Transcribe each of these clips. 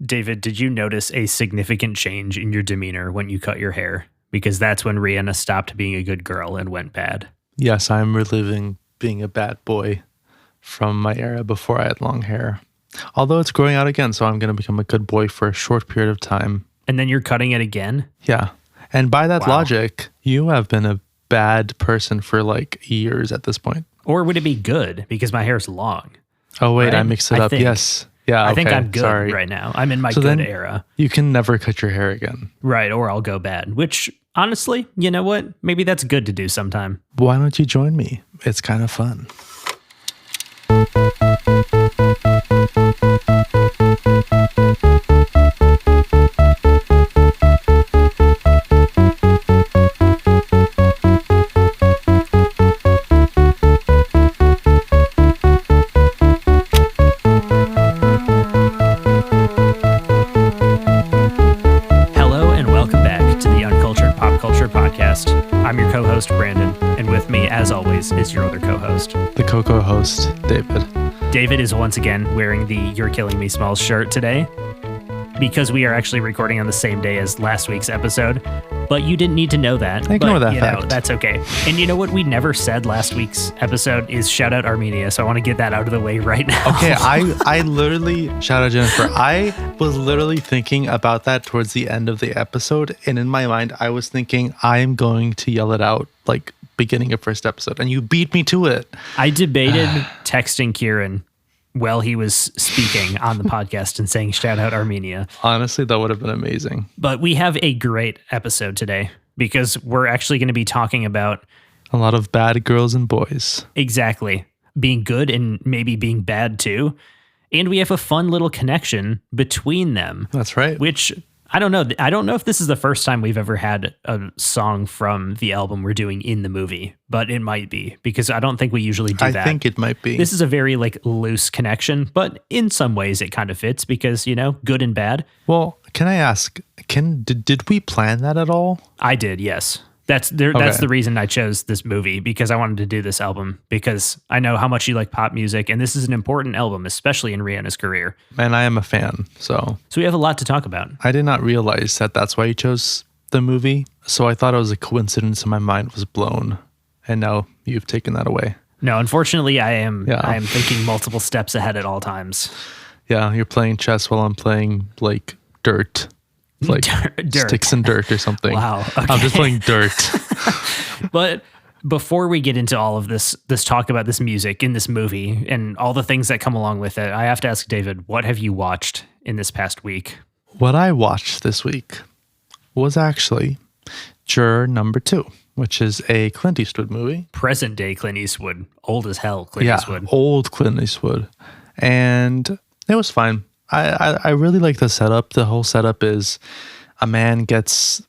David, did you notice a significant change in your demeanor when you cut your hair? Because that's when Rihanna stopped being a good girl and went bad. Yes, I'm reliving being a bad boy from my era before I had long hair. Although it's growing out again, so I'm going to become a good boy for a short period of time. And then you're cutting it again? Yeah. And by that logic, you have been a bad person for like years at this point. Or would it be good because my hair's long? Oh, wait, right? I mixed it up. Yes. Yeah, okay. I think I'm good Sorry. right now. I'm in my good era. You can never cut your hair again. Right, or I'll go bad, which honestly, you know what? Maybe that's good to do sometime. Why don't you join me? It's kind of fun. I'm your co-host, Brandon, and with me, as always, is your other co-host. The co-host, David. David is once again wearing the You're Killing Me Smalls shirt today because we are actually recording on the same day as last week's episode, but you didn't need to know that. Ignore that fact. That's okay. And you know what we never said last week's episode is shout out Armenia, so I want to get that out of the way right now. Okay, I literally, shout out Jennifer, I was literally thinking about that towards the end of the episode, and in my mind, I was thinking I'm going to yell it out like beginning of first episode, and you beat me to it. I debated texting Kieran while he was speaking on the podcast and saying shout out Armenia. Honestly, that would have been amazing. But we have a great episode today because we're actually going to be talking about a lot of bad girls and boys. Exactly. Being good and maybe being bad too. And we have a fun little connection between them. That's right. Which I don't know. I don't know if this is the first time we've ever had a song from the album we're doing in the movie, but it might be because I don't think we usually do that. I think it might be. This is a very like loose connection, but in some ways it kind of fits because, you know, good and bad. Well, can I ask, did we plan that at all? I did, yes. That's the reason I chose this movie, because I wanted to do this album because I know how much you like pop music, and this is an important album, especially in Rihanna's career. And I am a fan, so we have a lot to talk about. I did not realize that that's why you chose the movie, so I thought it was a coincidence and my mind was blown, and now you've taken that away. No, unfortunately, I am thinking multiple steps ahead at all times. Yeah, you're playing chess while I'm playing like dirt. Like dirt. Sticks and dirt or something. Wow. Okay. I'm just playing dirt. But before we get into all of this talk about this music in this movie and all the things that come along with it, I have to ask David, what have you watched in this past week? What I watched this week was actually Juror Number 2, which is a Clint Eastwood movie. Present day Clint Eastwood. Old as hell Clint Eastwood. Old Clint Eastwood. And it was fine. I really like the setup. The whole setup is a man gets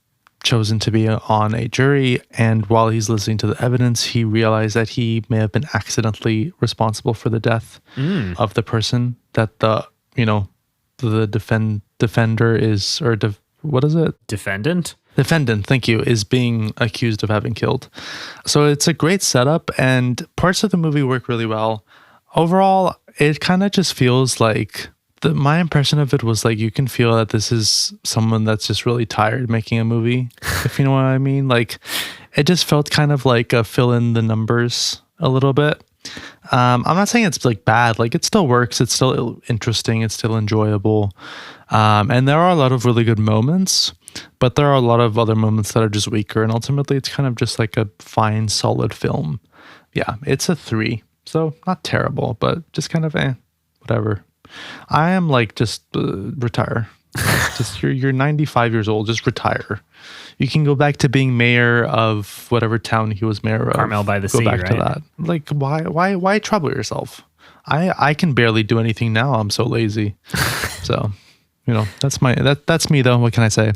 chosen to be on a jury, and while he's listening to the evidence, he realized that he may have been accidentally responsible for the death of the person that the defender is, or what is it? Defendant, thank you, is being accused of having killed. So it's a great setup, and parts of the movie work really well. Overall, it kind of just feels like my impression of it was like you can feel that this is someone that's just really tired making a movie, if you know what I mean. Like, it just felt kind of like a fill in the numbers a little bit. I'm not saying it's like bad. Like, it still works. It's still interesting. It's still enjoyable. And there are a lot of really good moments, but there are a lot of other moments that are just weaker. And ultimately, it's kind of just like a fine, solid film. Yeah, it's a 3. So not terrible, but just kind of whatever. I am like, just retire. Just you're 95 years old. Just retire. You can go back to being mayor of whatever town he was mayor of. Carmel by the Sea, Go back right? to that. Like, why trouble yourself? I can barely do anything now. I'm so lazy. So, that's me though. What can I say?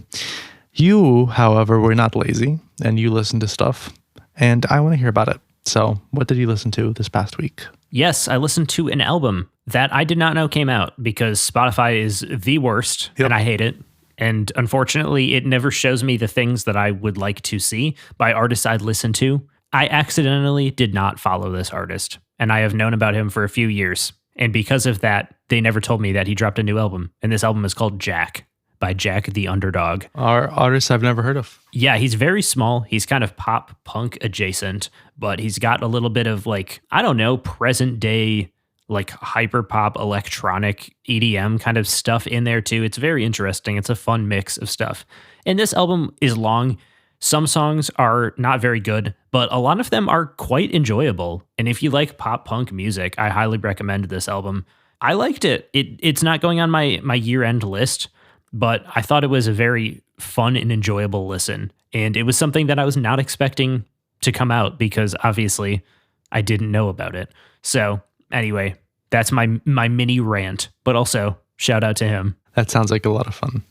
You, however, were not lazy, and you listened to stuff, and I want to hear about it. So, what did you listen to this past week? Yes, I listened to an album that I did not know came out because Spotify is the worst, and I hate it. And unfortunately, it never shows me the things that I would like to see by artists I'd listen to. I accidentally did not follow this artist, and I have known about him for a few years. And because of that, they never told me that he dropped a new album. And this album is called Jack by Jack the Underdog. Our artist I've never heard of. Yeah, he's very small. He's kind of pop punk adjacent, but he's got a little bit of like, I don't know, present day, like hyper pop, electronic, EDM kind of stuff in there too. It's very interesting. It's a fun mix of stuff. And this album is long. Some songs are not very good, but a lot of them are quite enjoyable. And if you like pop punk music, I highly recommend this album. I liked it. It's not going on my year-end list, but I thought it was a very fun and enjoyable listen. And it was something that I was not expecting to come out because obviously I didn't know about it. So anyway, that's my mini rant, but also shout out to him. That sounds like a lot of fun.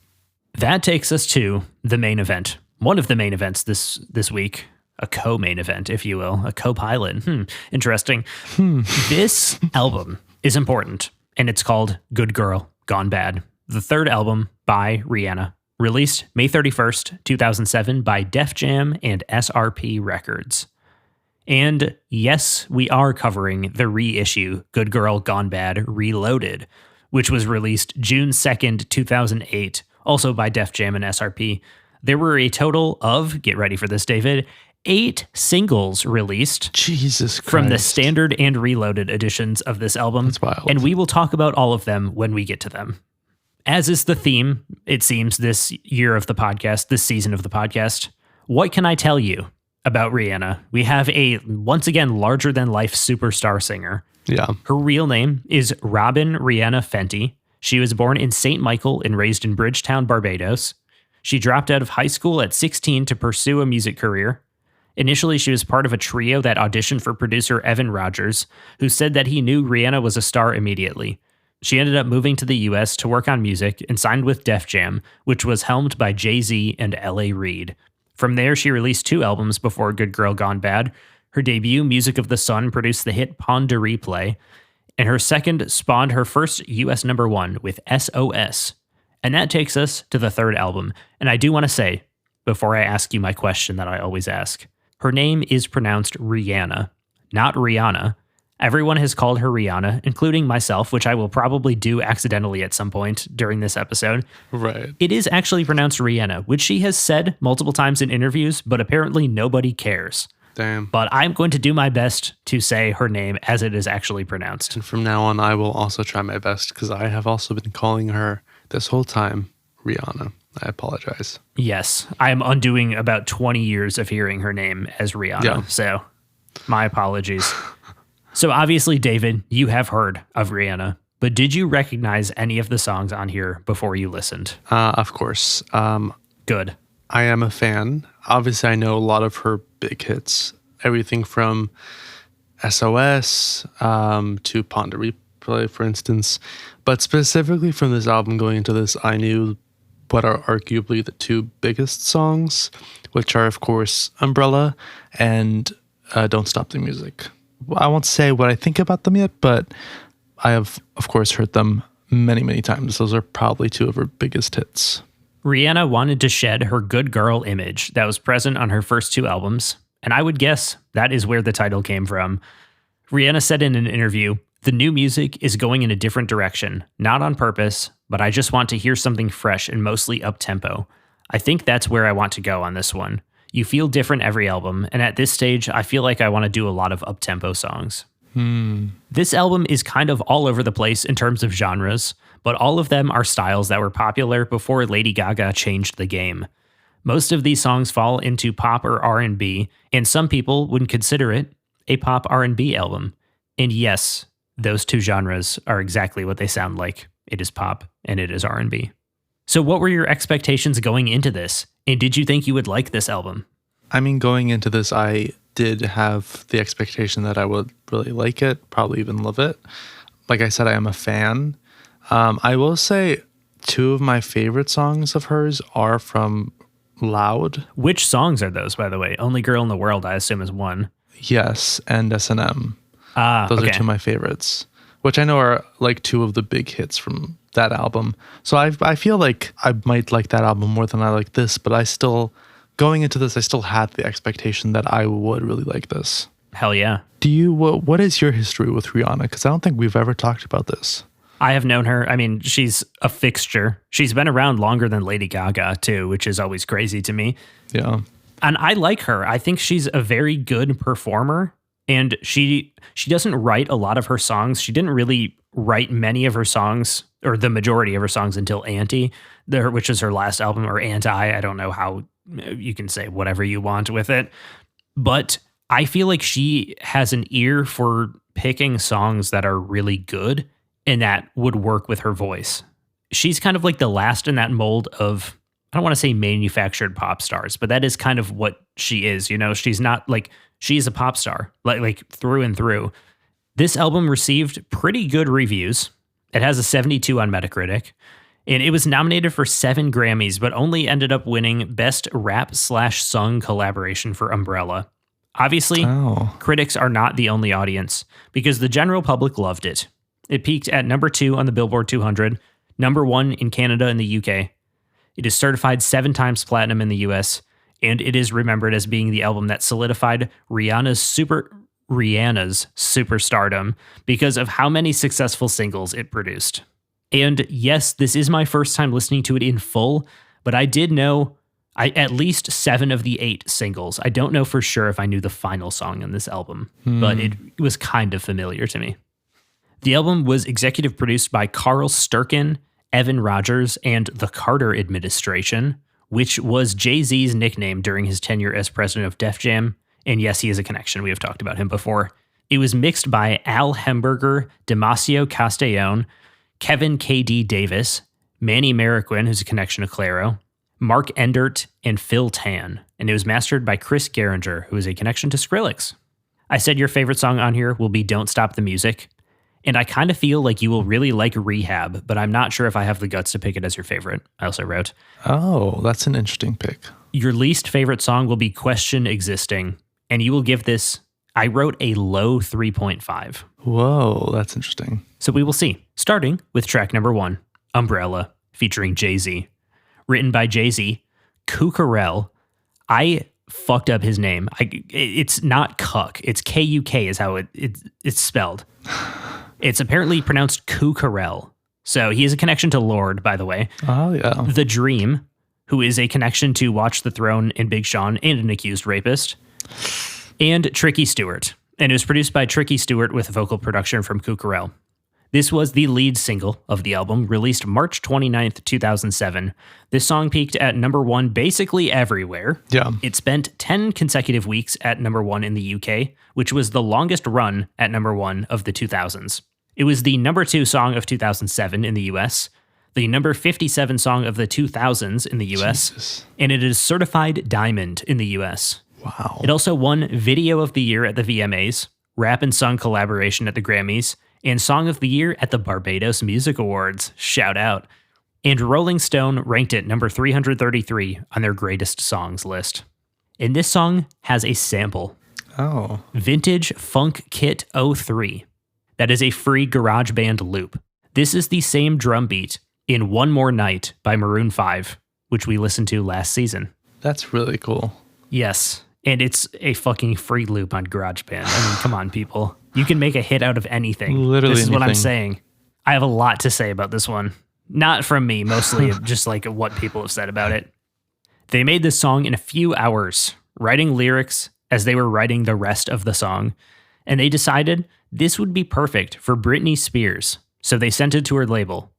That takes us to the main event. One of the main events this week, a co-main event, if you will, a co-pilot. Interesting. This album is important, and it's called Good Girl, Gone Bad, the third album by Rihanna, released May 31st, 2007 by Def Jam and SRP Records. And yes, we are covering the reissue Good Girl, Gone Bad, Reloaded, which was released June 2nd, 2008, also by Def Jam and SRP. There were a total of, get ready for this, David, 8 singles released. Jesus Christ. From the standard and reloaded editions of this album. That's wild. And we will talk about all of them when we get to them. As is the theme, it seems, this year of the podcast, this season of the podcast, what can I tell you about Rihanna? We have a, once again, larger-than-life superstar singer. Yeah. Her real name is Robin Rihanna Fenty. She was born in St. Michael and raised in Bridgetown, Barbados. She dropped out of high school at 16 to pursue a music career. Initially, she was part of a trio that auditioned for producer Evan Rogers, who said that he knew Rihanna was a star immediately. She ended up moving to the US to work on music and signed with Def Jam, which was helmed by Jay-Z and L.A. Reid. From there, she released 2 albums before Good Girl Gone Bad. Her debut, Music of the Sun, produced the hit Pon de Replay, and her second spawned her first US #1 with SOS. And that takes us to the third album. And I do want to say, before I ask you my question that I always ask, her name is pronounced Rihanna, not Rihanna. Everyone has called her Rihanna, including myself, which I will probably do accidentally at some point during this episode. Right. It is actually pronounced Rihanna, which she has said multiple times in interviews, but apparently nobody cares. Damn. But I'm going to do my best to say her name as it is actually pronounced. And from now on, I will also try my best because I have also been calling her this whole time Rihanna. I apologize. Yes, I am undoing about 20 years of hearing her name as Rihanna. Yeah. So my apologies. So obviously, David, you have heard of Rihanna, but did you recognize any of the songs on here before you listened? Of course. Good. I am a fan. Obviously, I know a lot of her big hits. Everything from SOS to Pon de Replay, for instance. But specifically from this album going into this, I knew what are arguably the 2 biggest songs, which are, of course, Umbrella and Don't Stop the Music. I won't say what I think about them yet, but I have, of course, heard them many, many times. Those are probably 2 of her biggest hits. Rihanna wanted to shed her good girl image that was present on her first 2 albums, and I would guess that is where the title came from. Rihanna said in an interview, "The new music is going in a different direction, not on purpose, but I just want to hear something fresh and mostly up-tempo. I think that's where I want to go on this one. You feel different every album, and at this stage, I feel like I want to do a lot of up-tempo songs." This album is kind of all over the place in terms of genres, but all of them are styles that were popular before Lady Gaga changed the game. Most of these songs fall into pop or R&B, and some people would consider it a pop R&B album. And yes, those 2 genres are exactly what they sound like. It is pop and it is R&B. So what were your expectations going into this? And did you think you would like this album? I mean, going into this, I did have the expectation that I would really like it, probably even love it. Like I said, I am a fan. I will say 2 of my favorite songs of hers are from Loud. Which songs are those, by the way? Only Girl in the World, I assume, is one. Yes, and S&M. Those okay. are 2 of my favorites, which I know are like 2 of the big hits from that album. So I feel like I might like that album more than I like this, but I still, going into this, I still had the expectation that I would really like this. Hell yeah. What is your history with Rihanna? Because I don't think we've ever talked about this. I have known her. I mean, she's a fixture. She's been around longer than Lady Gaga, too, which is always crazy to me. Yeah. And I like her. I think she's a very good performer. And she doesn't write a lot of her songs. She didn't really write many of her songs, or the majority of her songs, until Anti, which is her last album, or Anti. I don't know how you can say whatever you want with it. But I feel like she has an ear for picking songs that are really good and that would work with her voice. She's kind of like the last in that mold of, I don't want to say manufactured pop stars, but that is kind of what she is. You know, she's not like, she's a pop star, like through and through. This album received pretty good reviews. It has a 72 on Metacritic, and it was nominated for 7 Grammys, but only ended up winning Best Rap/Sung Collaboration for Umbrella. Obviously, critics are not the only audience, because the general public loved it. It peaked at number 2 on the Billboard 200, number 1 in Canada and the UK. It is certified 7 times platinum in the US, and it is remembered as being the album that solidified Rihanna's superstardom because of how many successful singles it produced. And yes, this is my first time listening to it in full, but I did know at least 7 of the 8 singles. I don't know for sure if I knew the final song on this album, but it was kind of familiar to me. The album was executive produced by Carl Sturken, Evan Rogers, and the Carter administration, which was Jay-Z's nickname during his tenure as president of Def Jam. And yes, he has a connection. We have talked about him before. It was mixed by Al Hemberger, Damasio Castellón, Kevin K.D. Davis, Manny Marroquin, who's a connection to Claro, Mark Endert, and Phil Tan. And it was mastered by Chris Geringer, who is a connection to Skrillex. I said your favorite song on here will be Don't Stop the Music. And I kind of feel like you will really like Rehab, but I'm not sure if I have the guts to pick it as your favorite. I also wrote. Oh, that's an interesting pick. Your least favorite song will be Question Existing, and you will give this, I wrote a low 3.5. Whoa, that's interesting. So we will see. Starting with track number 1, Umbrella, featuring Jay-Z. Written by Jay-Z, Cucarell. I fucked up his name. It's not Cuck. It's K-U-K is how it's spelled. It's apparently pronounced Cucarell. So he is a connection to Lorde, by the way. Oh, yeah. The Dream, who is a connection to Watch the Throne and Big Sean and an accused rapist. And Tricky Stewart. And it was produced by Tricky Stewart with vocal production from Cucarell. This was the lead single of the album, released March 29th, 2007. This song peaked at number 1 basically everywhere. Yeah. It spent 10 consecutive weeks at number 1 in the UK, which was the longest run at number 1 of the 2000s. It was the number 2 song of 2007 in the US, the number 57 song of the 2000s in the US, Jesus. And it is certified diamond in the US. Wow. It also won Video of the Year at the VMAs, Rap and Song Collaboration at the Grammys, and Song of the Year at the Barbados Music Awards. Shout out. And Rolling Stone ranked it number 333 on their greatest songs list. And this song has a sample. Oh. Vintage Funk Kit 03. That is a free GarageBand loop. This is the same drum beat in One More Night by Maroon 5, which we listened to last season. That's really cool. Yes. And it's a fucking free loop on GarageBand. I mean, come on, people. You can make a hit out of anything. Literally This is what I'm anything. saying. I have a lot to say about this one. Not from me, mostly just like what people have said about it. They made this song in a few hours, writing lyrics as they were writing the rest of the song. And they decided this would be perfect for Britney Spears. So they sent it to her label.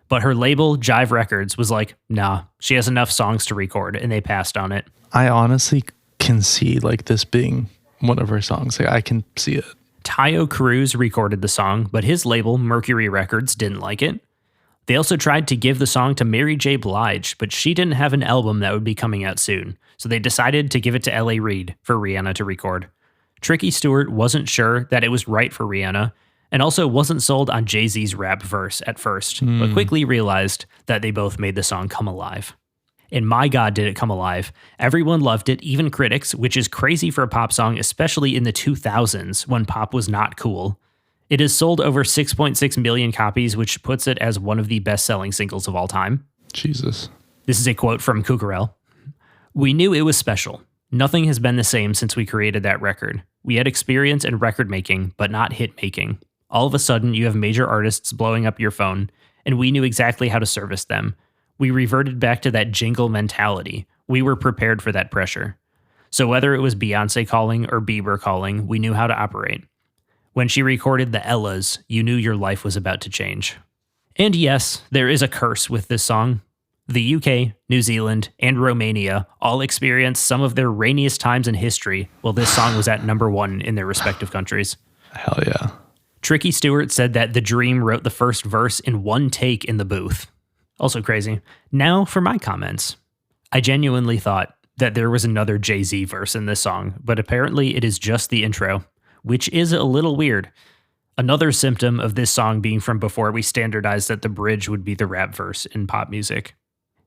But her label, Jive Records, was like, nah, she has enough songs to record, and they passed on it. I honestly can see like this being one of her songs. Like, I can see it. Tayo Cruz recorded the song, but his label, Mercury Records, didn't like it. They also tried to give the song to Mary J. Blige, but she didn't have an album that would be coming out soon, so they decided to give it to L.A. Reid for Rihanna to record. Tricky Stewart wasn't sure that it was right for Rihanna, and also wasn't sold on Jay-Z's rap verse at first, but quickly realized that they both made the song come alive. And my God, did it come alive. Everyone loved it, even critics, which is crazy for a pop song, especially in the 2000s when pop was not cool. It has sold over 6.6 million copies, which puts it as one of the best-selling singles of all time. Jesus. This is a quote from Cucarell. "We knew it was special. Nothing has been the same since we created that record. We had experience in record making, but not hit making. All of a sudden, you have major artists blowing up your phone, and we knew exactly how to service them. We reverted back to that jingle mentality. We were prepared for that pressure. So whether it was Beyonce calling or Bieber calling, we knew how to operate. When she recorded the Ellas, you knew your life was about to change. And yes, there is a curse with this song. The UK, New Zealand, and Romania all experienced some of their rainiest times in history while this song was at number 1 in their respective countries. Hell yeah. Tricky Stewart said that The Dream wrote the first verse in one take in the booth. Also crazy. Now for my comments. I genuinely thought that there was another Jay-Z verse in this song, but apparently it is just the intro, which is a little weird. Another symptom of this song being from before we standardized that the bridge would be the rap verse in pop music.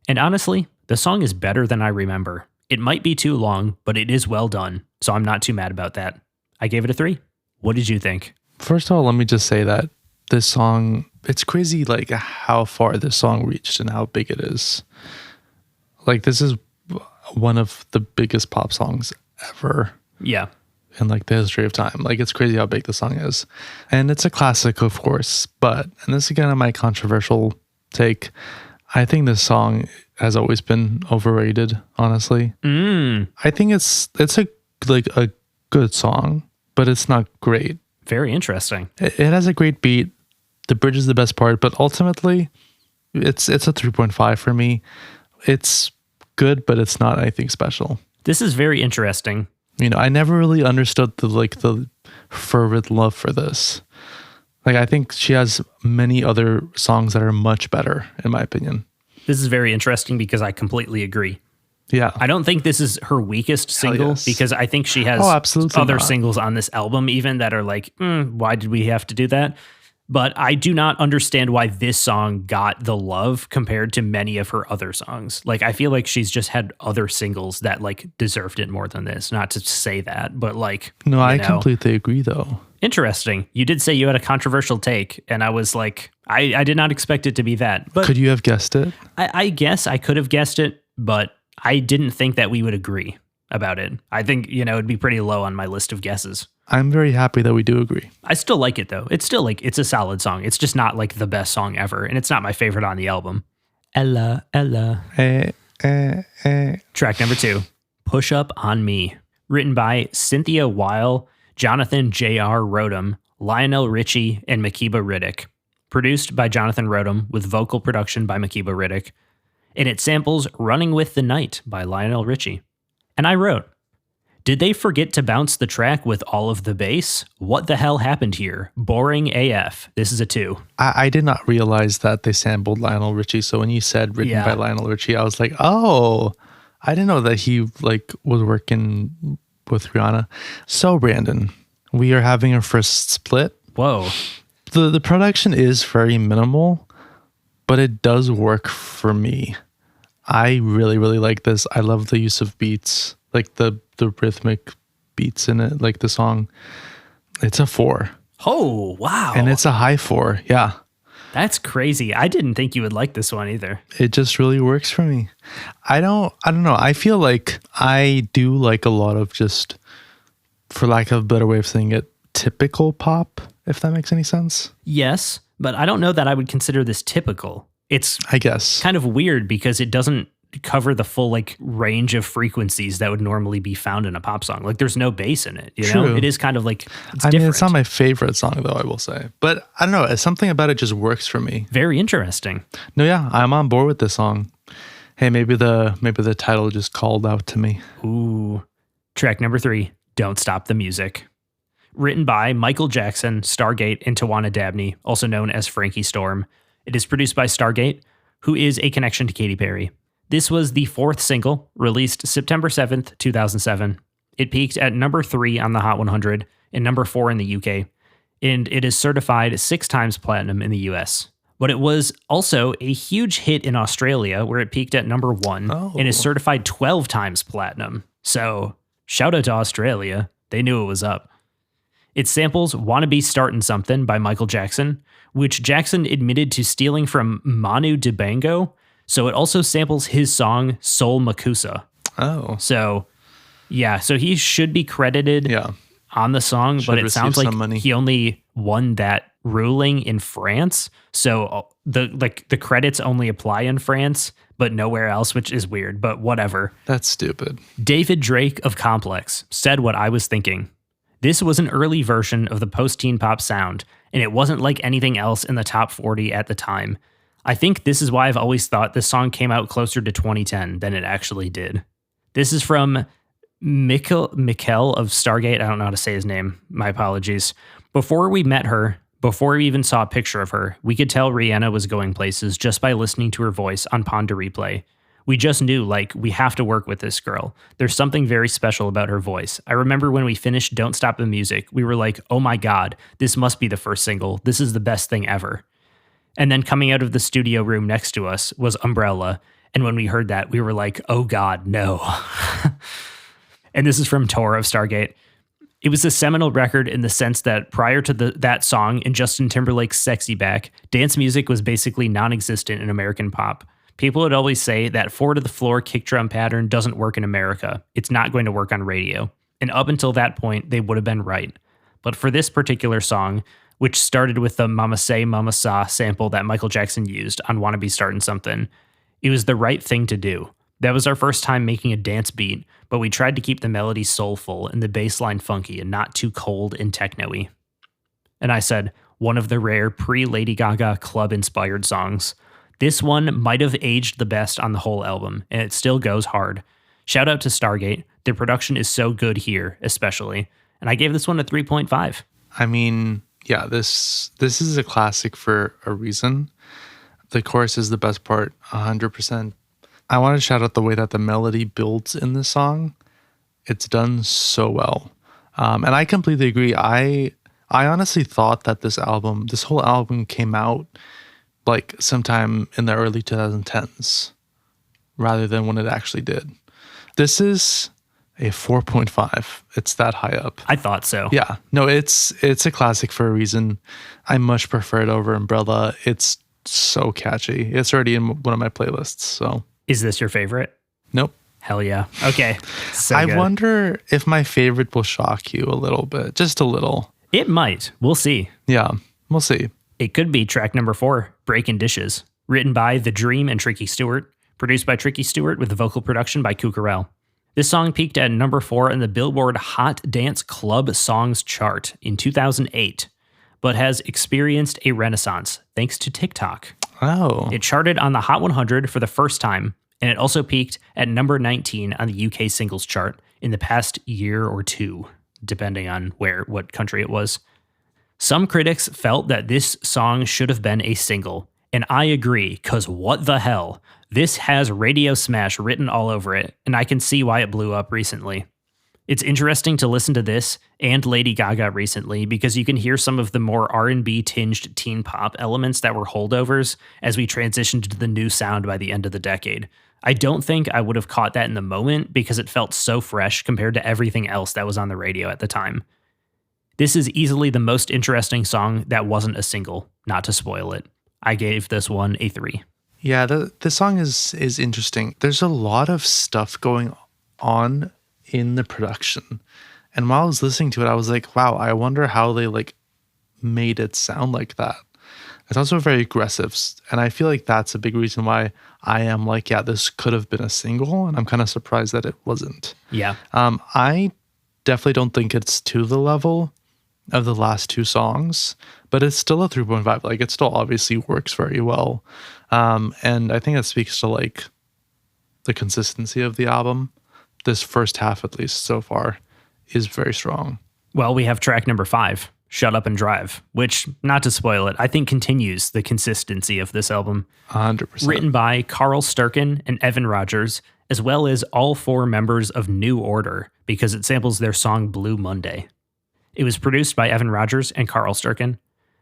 And honestly, the song is better than I remember. It might be too long, but it is well done, so I'm not too mad about that. I gave it a 3. What did you think? First of all, let me just say that this song, it's crazy like how far this song reached and how big it is. Like this is one of the biggest pop songs ever. Yeah. In like the history of time. Like it's crazy how big the song is. And it's a classic, of course, but, and this is kind of my controversial take, I think this song has always been overrated, honestly. I think it's a good song, but it's not great. Very interesting. It has a great beat. The bridge is the best part, but ultimately it's a 3.5 for me. It's good, but it's not anything special. This is very interesting. You know, I never really understood the fervent love for this. Like, I think she has many other songs that are much better, in my opinion. This is very interesting because I completely agree. Yeah. I don't think this is her weakest single because I think she has other singles on this album even that are like, why did we have to do that? But I do not understand why this song got the love compared to many of her other songs. Like, I feel like she's just had other singles that like deserved it more than this. Not to say that, but like, no, I completely agree though. Interesting. You did say you had a controversial take, and I was like, I did not expect it to be that. But could you have guessed it? I guess I could have guessed it, but I didn't think that we would agree about it. I think, it'd be pretty low on my list of guesses. I'm very happy that we do agree. I still like it though. It's still like, it's a solid song. It's just not like the best song ever. And it's not my favorite on the album. Ella. Track number 2, Push Up on Me. Written by Cynthia Weil, Jonathan J.R. Rodham, Lionel Richie, and Makeba Riddick. Produced by Jonathan Rodham with vocal production by Makeba Riddick. And it samples Running with the Night by Lionel Richie. And I wrote, did they forget to bounce the track with all of the bass? What the hell happened here? Boring AF. This is a 2. I did not realize that they sampled Lionel Richie. So when you said written by Lionel Richie, I was like, oh, I didn't know that he like was working with Rihanna. So Brandon, we are having our first split. Whoa. The production is very minimal, but it does work for me. I really, really like this. I love the use of beats, like the rhythmic beats in it, like the song. It's a 4. Oh, wow. And it's a high 4. Yeah. That's crazy. I didn't think you would like this one either. It just really works for me. I don't know. I feel like I do like a lot of just, for lack of a better way of saying it, typical pop, if that makes any sense. Yes, but I don't know that I would consider this typical. It's, I guess, kind of weird because it doesn't cover the full like range of frequencies that would normally be found in a pop song. Like there's no bass in it, you know? It is kind of like, it's different. Mean, it's not my favorite song though, I will say, but I don't know. Something about it just works for me. Very interesting. No, yeah, I'm on board with this song. Hey, maybe the title just called out to me. Ooh. Track number 3, Don't Stop the Music. Written by Michael Jackson, Stargate, and Tawana Dabney, also known as Frankie Storm. It is produced by Stargate, who is a connection to Katy Perry. This was the 4th single, released September 7th, 2007. It peaked at number 3 on the Hot 100 and number 4 in the UK, and it is certified 6 times platinum in the US. But it was also a huge hit in Australia, where it peaked at number 1 and is certified 12 times platinum. So, shout out to Australia. They knew it was up. It samples Wanna Be Startin' Something by Michael Jackson, which Jackson admitted to stealing from Manu Dibango. So it also samples his song Soul Makusa. Oh. So, yeah. So he should be credited on the song, but it sounds like money. he only won that ruling in France. So the credits only apply in France, but nowhere else, which is weird, but whatever. That's stupid. David Drake of Complex said what I was thinking. This was an early version of the post-teen pop sound, and it wasn't like anything else in the top 40 at the time. I think this is why I've always thought this song came out closer to 2010 than it actually did. This is from Mikkel of Stargate. I don't know how to say his name. My apologies. Before we met her, before we even saw a picture of her, we could tell Rihanna was going places just by listening to her voice on Pond to Replay. We just knew, like, we have to work with this girl. There's something very special about her voice. I remember when we finished Don't Stop the Music, we were like, oh my God, this must be the first single. This is the best thing ever. And then coming out of the studio room next to us was Umbrella. And when we heard that, we were like, oh God, no. And this is from Tor of Stargate. It was a seminal record in the sense that prior to that song and Justin Timberlake's Sexy Back, dance music was basically non-existent in American pop. People would always say that four-to-the-floor kick drum pattern doesn't work in America. It's not going to work on radio. And up until that point, they would have been right. But for this particular song, which started with the Mama Say, Mama Sa sample that Michael Jackson used on Wanna Be Startin' Something, it was the right thing to do. That was our first time making a dance beat, but we tried to keep the melody soulful and the bass line funky and not too cold and techno-y. And I said, one of the rare pre-Lady Gaga club-inspired songs. This one might have aged the best on the whole album, and it still goes hard. Shout out to Stargate. Their production is so good here, especially. And I gave this one a 3.5. I mean, yeah, this is a classic for a reason. The chorus is the best part, 100%. I want to shout out the way that the melody builds in this song. It's done so well. And I completely agree. I honestly thought that this whole album came out like sometime in the early 2010s rather than when it actually did. This is a 4.5. It's that high up. I thought so. Yeah. No, it's a classic for a reason. I much prefer it over Umbrella. It's so catchy. It's already in one of my playlists, so. Is this your favorite? Nope. Hell yeah. Okay. So I good. wonder if my favorite will shock you a little bit. Just a little. It might. We'll see. Yeah, we'll see. It could be track number 4, Breakin' Dishes. Written by The Dream and Tricky Stewart. Produced by Tricky Stewart with the vocal production by Cucurell. This song peaked at number 4 in the Billboard Hot Dance Club Songs chart in 2008, but has experienced a renaissance thanks to TikTok. Oh. It charted on the Hot 100 for the first time, and it also peaked at number 19 on the UK singles chart in the past year or two, depending on what country it was. Some critics felt that this song should have been a single, and I agree, because what the hell? This has Radio Smash written all over it, and I can see why it blew up recently. It's interesting to listen to this and Lady Gaga recently because you can hear some of the more R&B tinged teen pop elements that were holdovers as we transitioned to the new sound by the end of the decade. I don't think I would have caught that in the moment because it felt so fresh compared to everything else that was on the radio at the time. This is easily the most interesting song that wasn't a single, not to spoil it. I gave this one a 3. Yeah, the song is interesting. There's a lot of stuff going on in the production. And while I was listening to it, I was like, wow, I wonder how they like made it sound like that. It's also very aggressive. And I feel like that's a big reason why I am like, yeah, this could have been a single. And I'm kind of surprised that it wasn't. Yeah. I definitely don't think it's to the level of the last two songs, but it's still a 3.5. Like it still obviously works very well. And I think that speaks to like the consistency of the album. This first half, at least so far, is very strong. Well, we have track number 5, Shut Up and Drive, which, not to spoil it, I think continues the consistency of this album. 100%. Written by Carl Sturken and Evan Rogers, as well as all 4 members of New Order, because it samples their song Blue Monday. It was produced by Evan Rogers and Carl Sturken.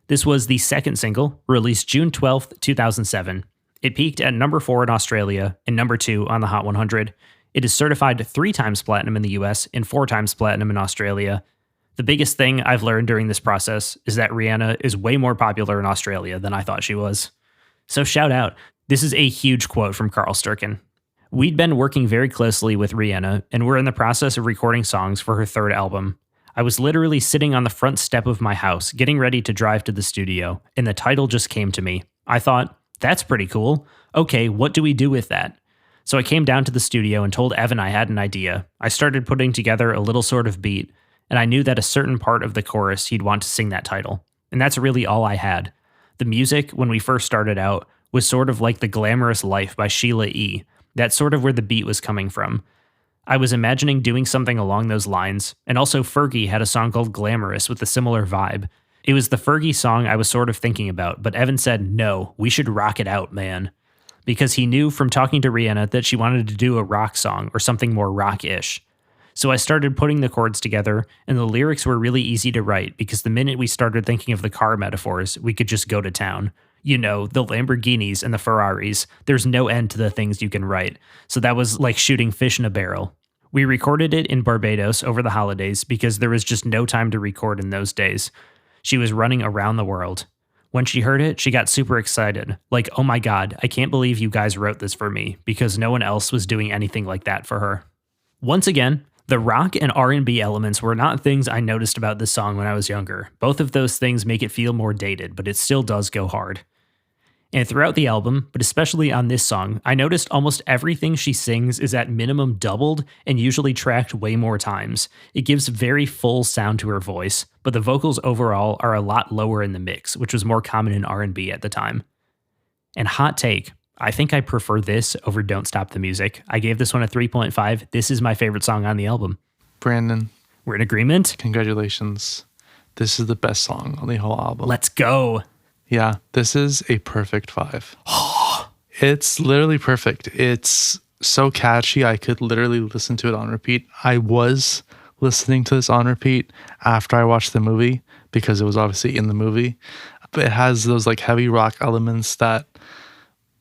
This was the second single, released June 12th, 2007. It peaked at number 4 in Australia and number 2 on the Hot 100. It is certified 3 times platinum in the US and 4 times platinum in Australia. The biggest thing I've learned during this process is that Rihanna is way more popular in Australia than I thought she was. So shout out. This is a huge quote from Carl Sturken. We'd been working very closely with Rihanna, and we're in the process of recording songs for her third album. I was literally sitting on the front step of my house, getting ready to drive to the studio, and the title just came to me. I thought, that's pretty cool. Okay, what do we do with that? So I came down to the studio and told Evan I had an idea. I started putting together a little sort of beat, and I knew that a certain part of the chorus he'd want to sing that title. And that's really all I had. The music, when we first started out, was sort of like The Glamorous Life by Sheila E. That's sort of where the beat was coming from. I was imagining doing something along those lines, and also Fergie had a song called Glamorous with a similar vibe. It was the Fergie song I was sort of thinking about, but Evan said, no, we should rock it out, man. Because he knew from talking to Rihanna that she wanted to do a rock song or something more rock-ish. So I started putting the chords together, and the lyrics were really easy to write because the minute we started thinking of the car metaphors, we could just go to town. You know, the Lamborghinis and the Ferraris, there's no end to the things you can write. So that was like shooting fish in a barrel. We recorded it in Barbados over the holidays because there was just no time to record in those days. She was running around the world. When she heard it, she got super excited. Like, oh my God, I can't believe you guys wrote this for me, because no one else was doing anything like that for her. Once again, the rock and R&B elements were not things I noticed about this song when I was younger. Both of those things make it feel more dated, but it still does go hard. And throughout the album, but especially on this song, I noticed almost everything she sings is at minimum doubled and usually tracked way more times. It gives very full sound to her voice, but the vocals overall are a lot lower in the mix, which was more common in R&B at the time. And hot take, I think I prefer this over Don't Stop the Music. I gave this one a 3.5. This is my favorite song on the album. Brandon, we're in agreement? Congratulations. This is the best song on the whole album. Let's go. Yeah, this is a perfect 5. It's literally perfect. It's so catchy. I could literally listen to it on repeat. I was listening to this on repeat after I watched the movie because it was obviously in the movie. But it has those like heavy rock elements that,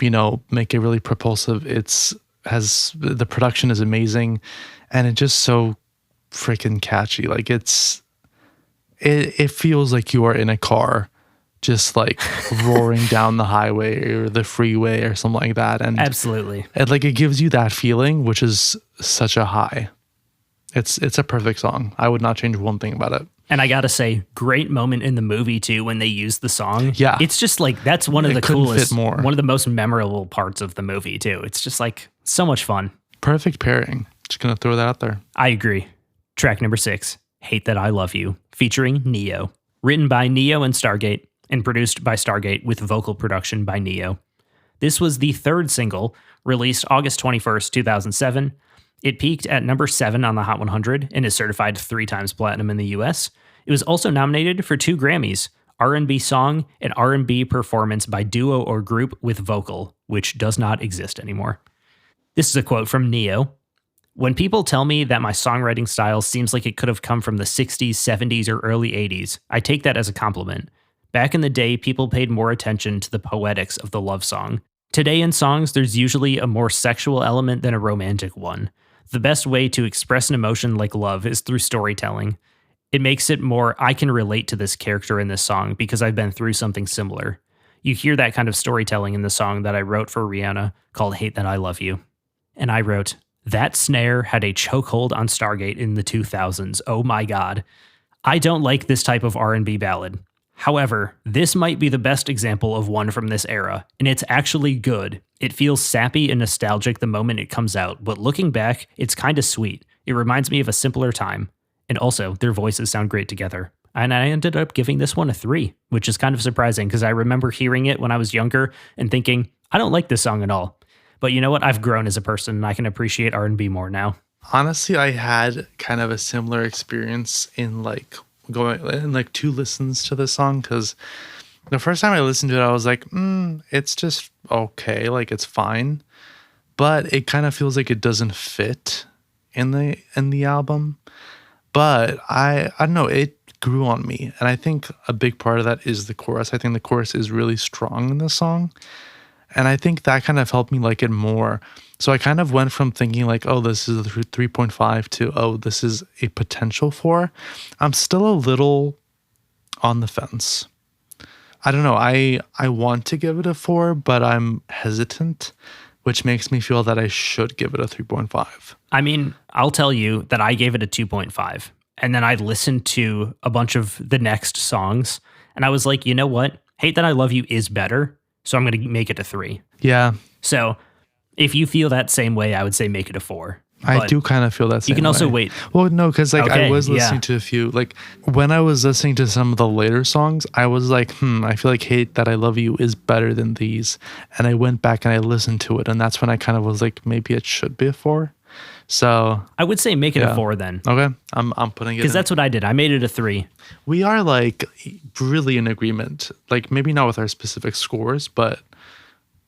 you know, make it really propulsive. The production is amazing, and it's just so freaking catchy. Like it feels like you are in a car just like roaring down the highway or the freeway or something like that. And absolutely. It gives you that feeling, which is such a high. It's a perfect song. I would not change one thing about it. And I gotta say, great moment in the movie too when they use the song. Yeah. It's just like, that's one of the coolest, one of the most memorable parts of the movie too. It's just like so much fun. Perfect pairing. Just gonna throw that out there. I agree. Track number 6, Hate That I Love You, featuring Neo. Written by Neo and Stargate, and produced by Stargate with vocal production by Neo. This was the third single, released August 21st, 2007. It peaked at number 7 on the Hot 100 and is certified 3 times platinum in the US. It was also nominated for 2 Grammys, R&B Song and R&B Performance by Duo or Group with Vocal, which does not exist anymore. This is a quote from Neo. When people tell me that my songwriting style seems like it could have come from the 60s, 70s, or early 80s, I take that as a compliment. Back in the day, people paid more attention to the poetics of the love song. Today in songs, there's usually a more sexual element than a romantic one. The best way to express an emotion like love is through storytelling. It makes it more, I can relate to this character in this song because I've been through something similar. You hear that kind of storytelling in the song that I wrote for Rihanna called Hate That I Love You. And I wrote, that snare had a chokehold on Stargate in the 2000s. Oh my God. I don't like this type of R&B ballad. However, this might be the best example of one from this era, and it's actually good. It feels sappy and nostalgic the moment it comes out, but looking back, it's kind of sweet. It reminds me of a simpler time. And also, their voices sound great together. And I ended up giving this one a 3, which is kind of surprising because I remember hearing it when I was younger and thinking, I don't like this song at all. But you know what? I've grown as a person and I can appreciate R&B more now. Honestly, I had kind of a similar experience in going in 2 listens to this song, because the first time I listened to it, I was like, it's just okay, like it's fine, but it kind of feels like it doesn't fit in the album. But I don't know, it grew on me, and I think a big part of that is the chorus. I think the chorus is really strong in this song, and I think that kind of helped me like it more. So I kind of went from thinking like, oh, this is a 3.5 to, oh, this is a potential 4. I'm still a little on the fence. I don't know. I want to give it a 4, but I'm hesitant, which makes me feel that I should give it a 3.5. I mean, I'll tell you that I gave it a 2.5. And then I listened to a bunch of the next songs and I was like, you know what? Hate That I Love You is better. So I'm going to make it a 3. Yeah. So if you feel that same way, I would say make it a 4. I do kind of feel that same You can also way. wait. Well, no, because like I Okay, was listening to a few, like when I was listening to some of the later songs, I was like, I feel like Hate That I Love You is better than these. And I went back and I listened to it. And that's when I kind of was like, maybe it should be a 4. So I would say make it a 4 then. Okay. I'm putting it because that's what I did. I made it a 3. We are like really in agreement. Like maybe not with our specific scores, but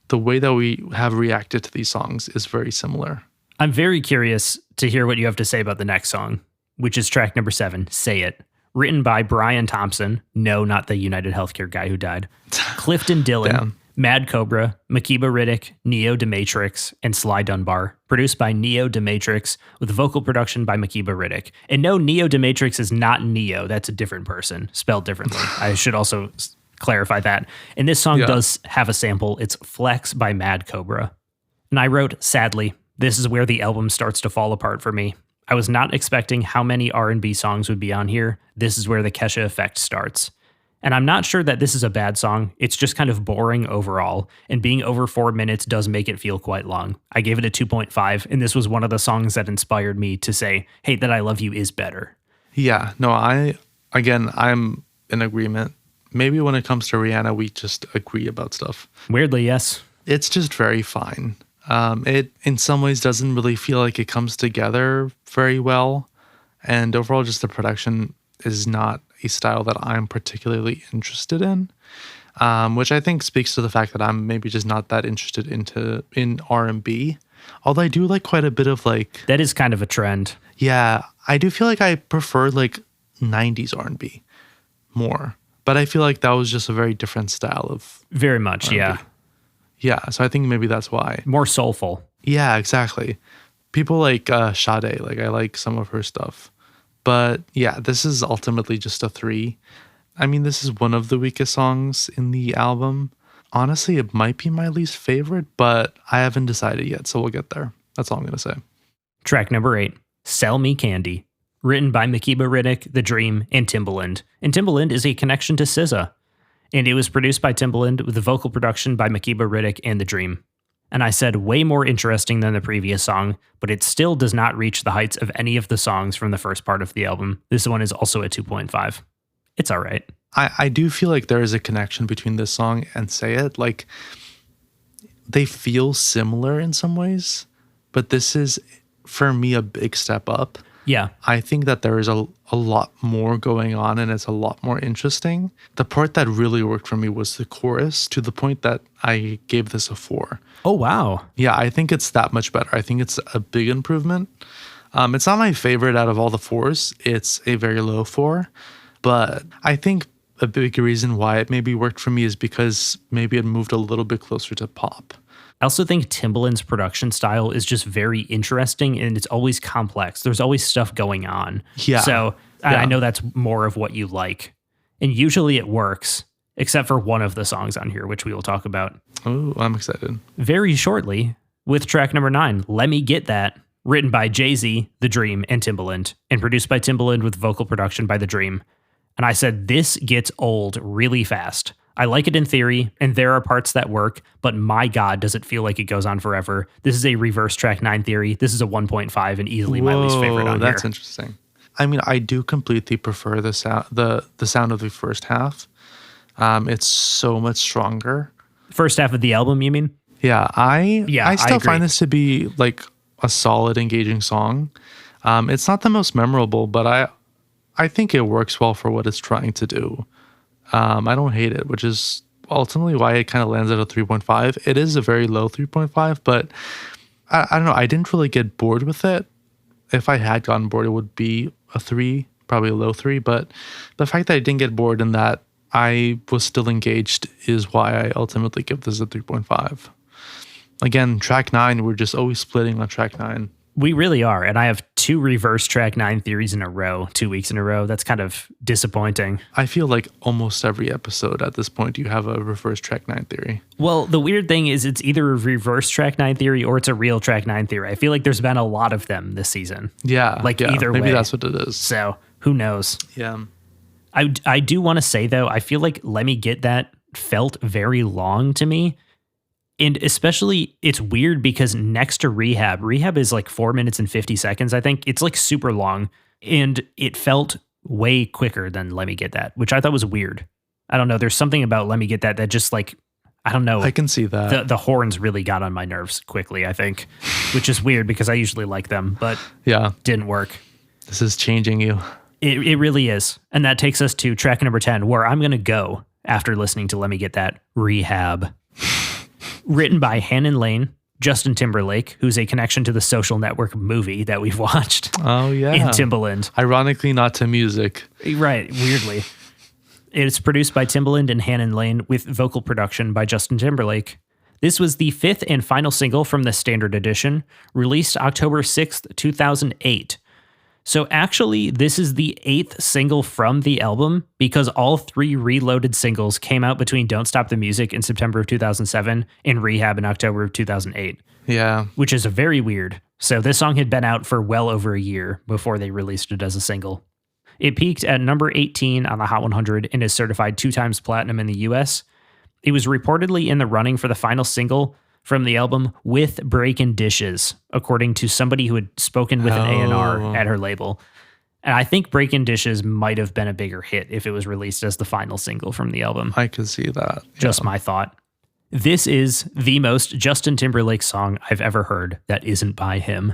the way that we have reacted to these songs is very similar. I'm very curious to hear what you have to say about the next song, which is track number 7, Say It. Written by Brian Thompson. No, not the United Healthcare guy who died. Clifton Dillon, Damn. Mad Cobra, Makiba Riddick, Neo Demetrix, and Sly Dunbar. Produced by Neo Demetrix with vocal production by Makiba Riddick. And no, Neo Demetrix is not Neo. That's a different person, spelled differently. I should also clarify that. And this song does have a sample. It's Flex by Mad Cobra. And I wrote, sadly, this is where the album starts to fall apart for me. I was not expecting how many R&B songs would be on here. This is where the Kesha effect starts. And I'm not sure that this is a bad song. It's just kind of boring overall. And being over 4 minutes does make it feel quite long. I gave it a 2.5. And this was one of the songs that inspired me to say, Hate That I Love You is better. Yeah, no, I'm in agreement. Maybe when it comes to Rihanna, we just agree about stuff. Weirdly, yes. It's just very fine. It, in some ways, doesn't really feel like it comes together very well. And overall, just the production is not a style that I'm particularly interested in, which I think speaks to the fact that I'm maybe just not that interested in R&B. Although I do like quite a bit of like... That is kind of a trend. Yeah, I do feel like I prefer like 90s R&B more. But I feel like that was just a very different style of Very much, R&B. yeah. Yeah, so I think maybe that's why. More soulful. Yeah, exactly. People like Sade, like I like some of her stuff. But yeah, this is ultimately just a 3. I mean, this is one of the weakest songs in the album. Honestly, it might be my least favorite, but I haven't decided yet, so we'll get there. That's all I'm going to say. Track number 8, Sell Me Candy. Written by Makiba Riddick, The Dream, and Timbaland. And Timbaland is a connection to SZA. And it was produced by Timbaland with the vocal production by Makiba Riddick and The Dream. And I said way more interesting than the previous song, but it still does not reach the heights of any of the songs from the first part of the album. This one is also a 2.5. It's all right. I do feel like there is a connection between this song and Say It. Like, they feel similar in some ways, but this is, for me, a big step up. Yeah. I think that there is a lot more going on and it's a lot more interesting. The part that really worked for me was the chorus, to the point that I gave this a 4. Oh, wow. Yeah, I think it's that much better. I think it's a big improvement. It's not my favorite out of all the 4s. It's a very low 4. But I think a big reason why it maybe worked for me is because maybe it moved a little bit closer to pop. I also think Timbaland's production style is just very interesting and it's always complex. There's always stuff going on. Yeah. So I know that's more of what you like. And usually it works, except for one of the songs on here, which we will talk about. Oh, I'm excited. Very shortly with track number 9, Let Me Get That, written by Jay-Z, The Dream, and Timbaland, and produced by Timbaland with vocal production by The Dream. And I said, this gets old really fast. I like it in theory, and there are parts that work, but my God, does it feel like it goes on forever. This is a reverse track 9 theory. This is a 1.5 and easily my least favorite on that's here. interesting. I mean, I do completely prefer the sound of the first half. It's so much stronger. First half of the album, you mean? Yeah, I still agree. find this to be like a solid, engaging song. It's not the most memorable, but I think it works well for what it's trying to do. I don't hate it, which is ultimately why it kind of lands at a 3.5. It is a very low 3.5, but I don't know. I didn't really get bored with it. If I had gotten bored, it would be a 3, probably a low 3. But the fact that I didn't get bored and that I was still engaged is why I ultimately give this a 3.5. Again, track 9, we're just always splitting on track 9. We really are. And I have 2 reverse track 9 theories in a row, 2 weeks in a row. That's kind of disappointing. I feel like almost every episode at this point, you have a reverse track 9 theory. Well, the weird thing is it's either a reverse track 9 theory or it's a real track 9 theory. I feel like there's been a lot of them this season. Yeah. Like either way. Maybe that's what it is. So Who knows? Yeah. I do want to say, though, I feel like Let Me Get That felt very long to me. And especially, it's weird because next to Rehab is like 4 minutes and 50 seconds, I think. It's like super long. And it felt way quicker than Let Me Get That, which I thought was weird. I don't know. There's something about Let Me Get That just like, I don't know. I can see that. The horns really got on my nerves quickly, I think, which is weird because I usually like them, but yeah, didn't work. This is changing you. It really is. And that takes us to track number 10, where I'm going to go after listening to Let Me Get That, Rehab. Written by Hannon Lane, Justin Timberlake, who's a connection to the Social Network movie that we've watched. Oh, yeah. In Timbaland. Ironically, not to music. Right, weirdly. It's produced by Timbaland and Hannon Lane with vocal production by Justin Timberlake. This was the 5th and final single from the standard edition, released October 6th, 2008. So actually, this is the 8th single from the album because all 3 reloaded singles came out between Don't Stop the Music in September of 2007 and Rehab in October of 2008. Yeah. Which is very weird. So this song had been out for well over a year before they released it as a single. It peaked at number 18 on the Hot 100 and is certified 2 times platinum in the US. It was reportedly in the running for the final single from the album with Breakin' Dishes, according to somebody who had spoken with an A&R at her label. And I think Breakin' Dishes might have been a bigger hit if it was released as the final single from the album. I could see that. Just my thought. This is the most Justin Timberlake song I've ever heard that isn't by him.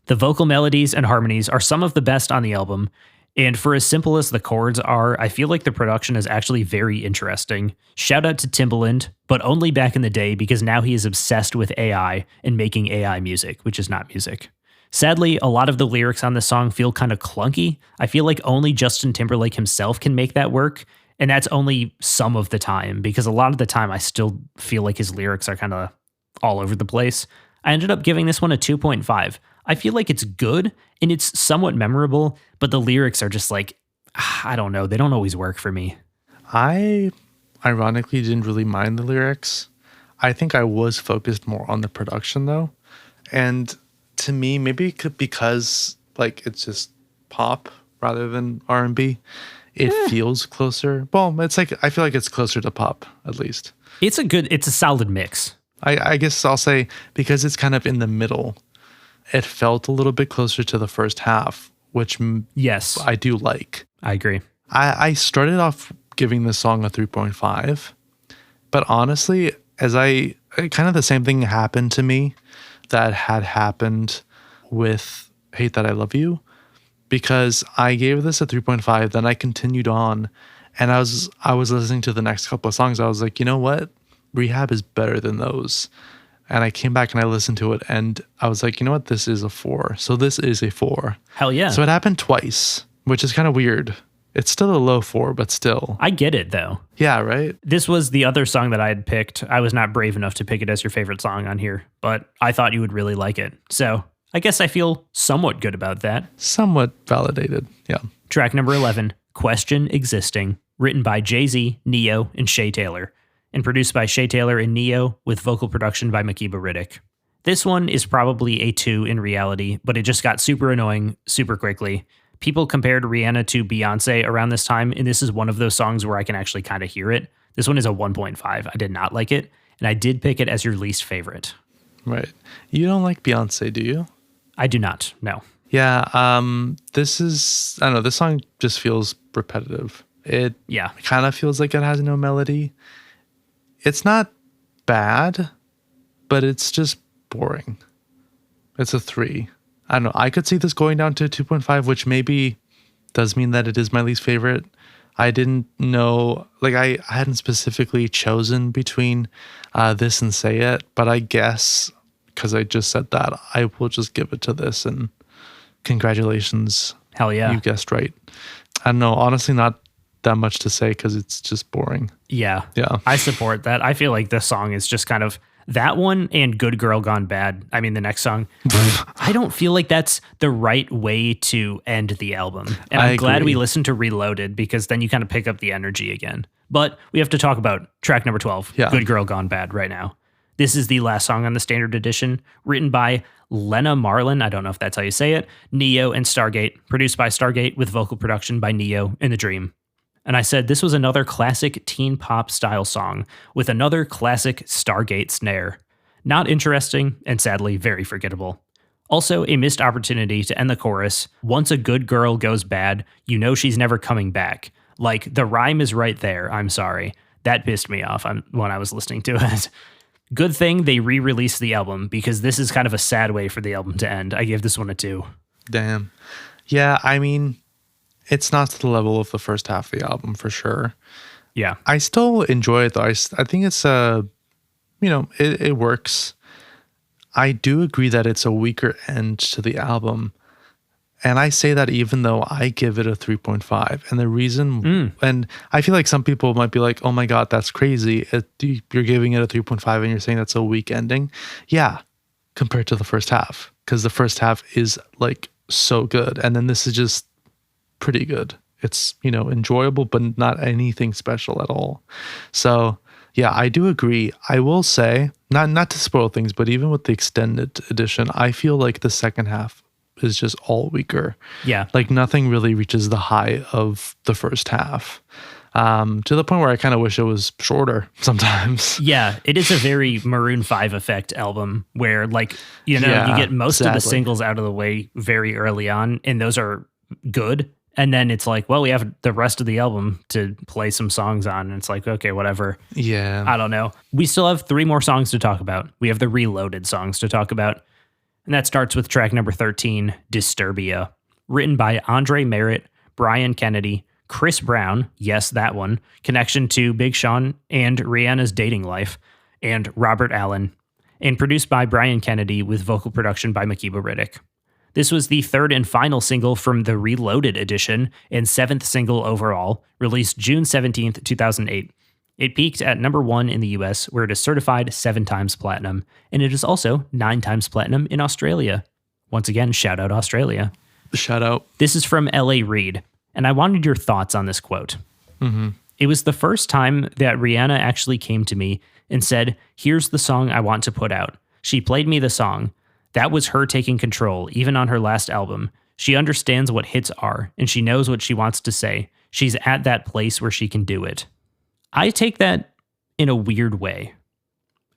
The vocal melodies and harmonies are some of the best on the album, and for as simple as the chords are, I feel like the production is actually very interesting. Shout out to Timbaland, but only back in the day because now he is obsessed with AI and making AI music, which is not music. Sadly, a lot of the lyrics on this song feel kind of clunky. I feel like only Justin Timberlake himself can make that work, and that's only some of the time because a lot of the time I still feel like his lyrics are kind of all over the place. I ended up giving this one a 2.5. I feel like it's good and it's somewhat memorable, but the lyrics are just like, I don't know. They don't always work for me. I ironically didn't really mind the lyrics. I think I was focused more on the production though. And to me, maybe because like it's just pop rather than R&B, it feels closer. Well, it's like, I feel like it's closer to pop at least. It's a solid mix. I guess I'll say because it's kind of in the middle, it felt a little bit closer to the first half, which yes, I do like. I agree. I started off giving this song a 3.5, but honestly, kind of the same thing happened to me that had happened with Hate That I Love You, because I gave this a 3.5, then I continued on, and I was listening to the next couple of songs. I was like, you know what? Rehab is better than those. And I came back and I listened to it and I was like, you know what? This is a 4. So this is a 4. Hell yeah. So it happened twice, which is kind of weird. It's still a low 4, but still. I get it though. Yeah, right? This was the other song that I had picked. I was not brave enough to pick it as your favorite song on here, but I thought you would really like it. So I guess I feel somewhat good about that. Somewhat validated. Yeah. Track number 11, Question Existing, written by Jay-Z, Neo, and Shay Taylor, and produced by Shay Taylor and Neo with vocal production by Makeba Riddick. This one is probably a 2 in reality, but it just got super annoying super quickly. People compared Rihanna to Beyonce around this time, and this is one of those songs where I can actually kind of hear it. This one is a 1.5. I did not like it, and I did pick it as your least favorite. Right. You don't like Beyonce, do you? I do not, no. Yeah, this is, I don't know, this song just feels repetitive. It kind of feels like it has no melody. It's not bad, but it's just boring. It's a 3. I don't know. I could see this going down to 2.5, which maybe does mean that it is my least favorite. I didn't know, like I hadn't specifically chosen between this and Say It, but I guess because I just said that, I will just give it to this and congratulations. Hell yeah. You guessed right. I don't know. Honestly, not that much to say because it's just boring. Yeah. Yeah. I support that. I feel like this song is just kind of that one and Good Girl Gone Bad. I mean, the next song. I don't feel like that's the right way to end the album. And I'm glad we listened to Reloaded because then you kind of pick up the energy again. But we have to talk about track number 12, Good Girl Gone Bad, right now. This is the last song on the standard edition, written by Lena Marlin, I don't know if that's how you say it, Neo, and Stargate, produced by Stargate with vocal production by Neo in The Dream. And I said this was another classic teen pop style song with another classic Stargate snare. Not interesting and sadly very forgettable. Also, a missed opportunity to end the chorus. Once a good girl goes bad, you know she's never coming back. Like, the rhyme is right there, I'm sorry. That pissed me off when I was listening to it. Good thing they re-released the album, because this is kind of a sad way for the album to end. I gave this one a 2. Damn. Yeah, I mean, it's not to the level of the first half of the album for sure. Yeah. I still enjoy it though. I think it's it works. I do agree that it's a weaker end to the album. And I say that even though I give it a 3.5. And the reason, and I feel like some people might be like, oh my God, that's crazy. You're giving it a 3.5 and you're saying that's a weak ending. Yeah, compared to the first half. Because the first half is like so good. And then this is just pretty good. It's, enjoyable, but not anything special at all. So yeah, I do agree. I will say, not to spoil things, but even with the extended edition, I feel like the second half is just all weaker. Yeah. Like nothing really reaches the high of the first half. To the point where I kind of wish it was shorter sometimes. Yeah, it is a very Maroon 5 effect album where you get most of the singles out of the way very early on, and those are good. And then it's like, well, we have the rest of the album to play some songs on. And it's like, okay, whatever. Yeah. I don't know. We still have 3 more songs to talk about. We have the Reloaded songs to talk about. And that starts with track number 13, Disturbia, written by Andre Merritt, Brian Kennedy, Chris Brown, yes, that one, connection to Big Sean and Rihanna's dating life, and Robert Allen, and produced by Brian Kennedy with vocal production by Makeba Riddick. This was the 3rd and final single from the Reloaded edition and 7th single overall, released June 17th, 2008. It peaked at number 1 in the US, where it is certified 7 times platinum, and it is also 9 times platinum in Australia. Once again, shout out Australia. Shout out. This is from L.A. Reid, and I wanted your thoughts on this quote. Mm-hmm. It was the first time that Rihanna actually came to me and said, here's the song I want to put out. She played me the song. That was her taking control, even on her last album. She understands what hits are, and she knows what she wants to say. She's at that place where she can do it. I take that in a weird way.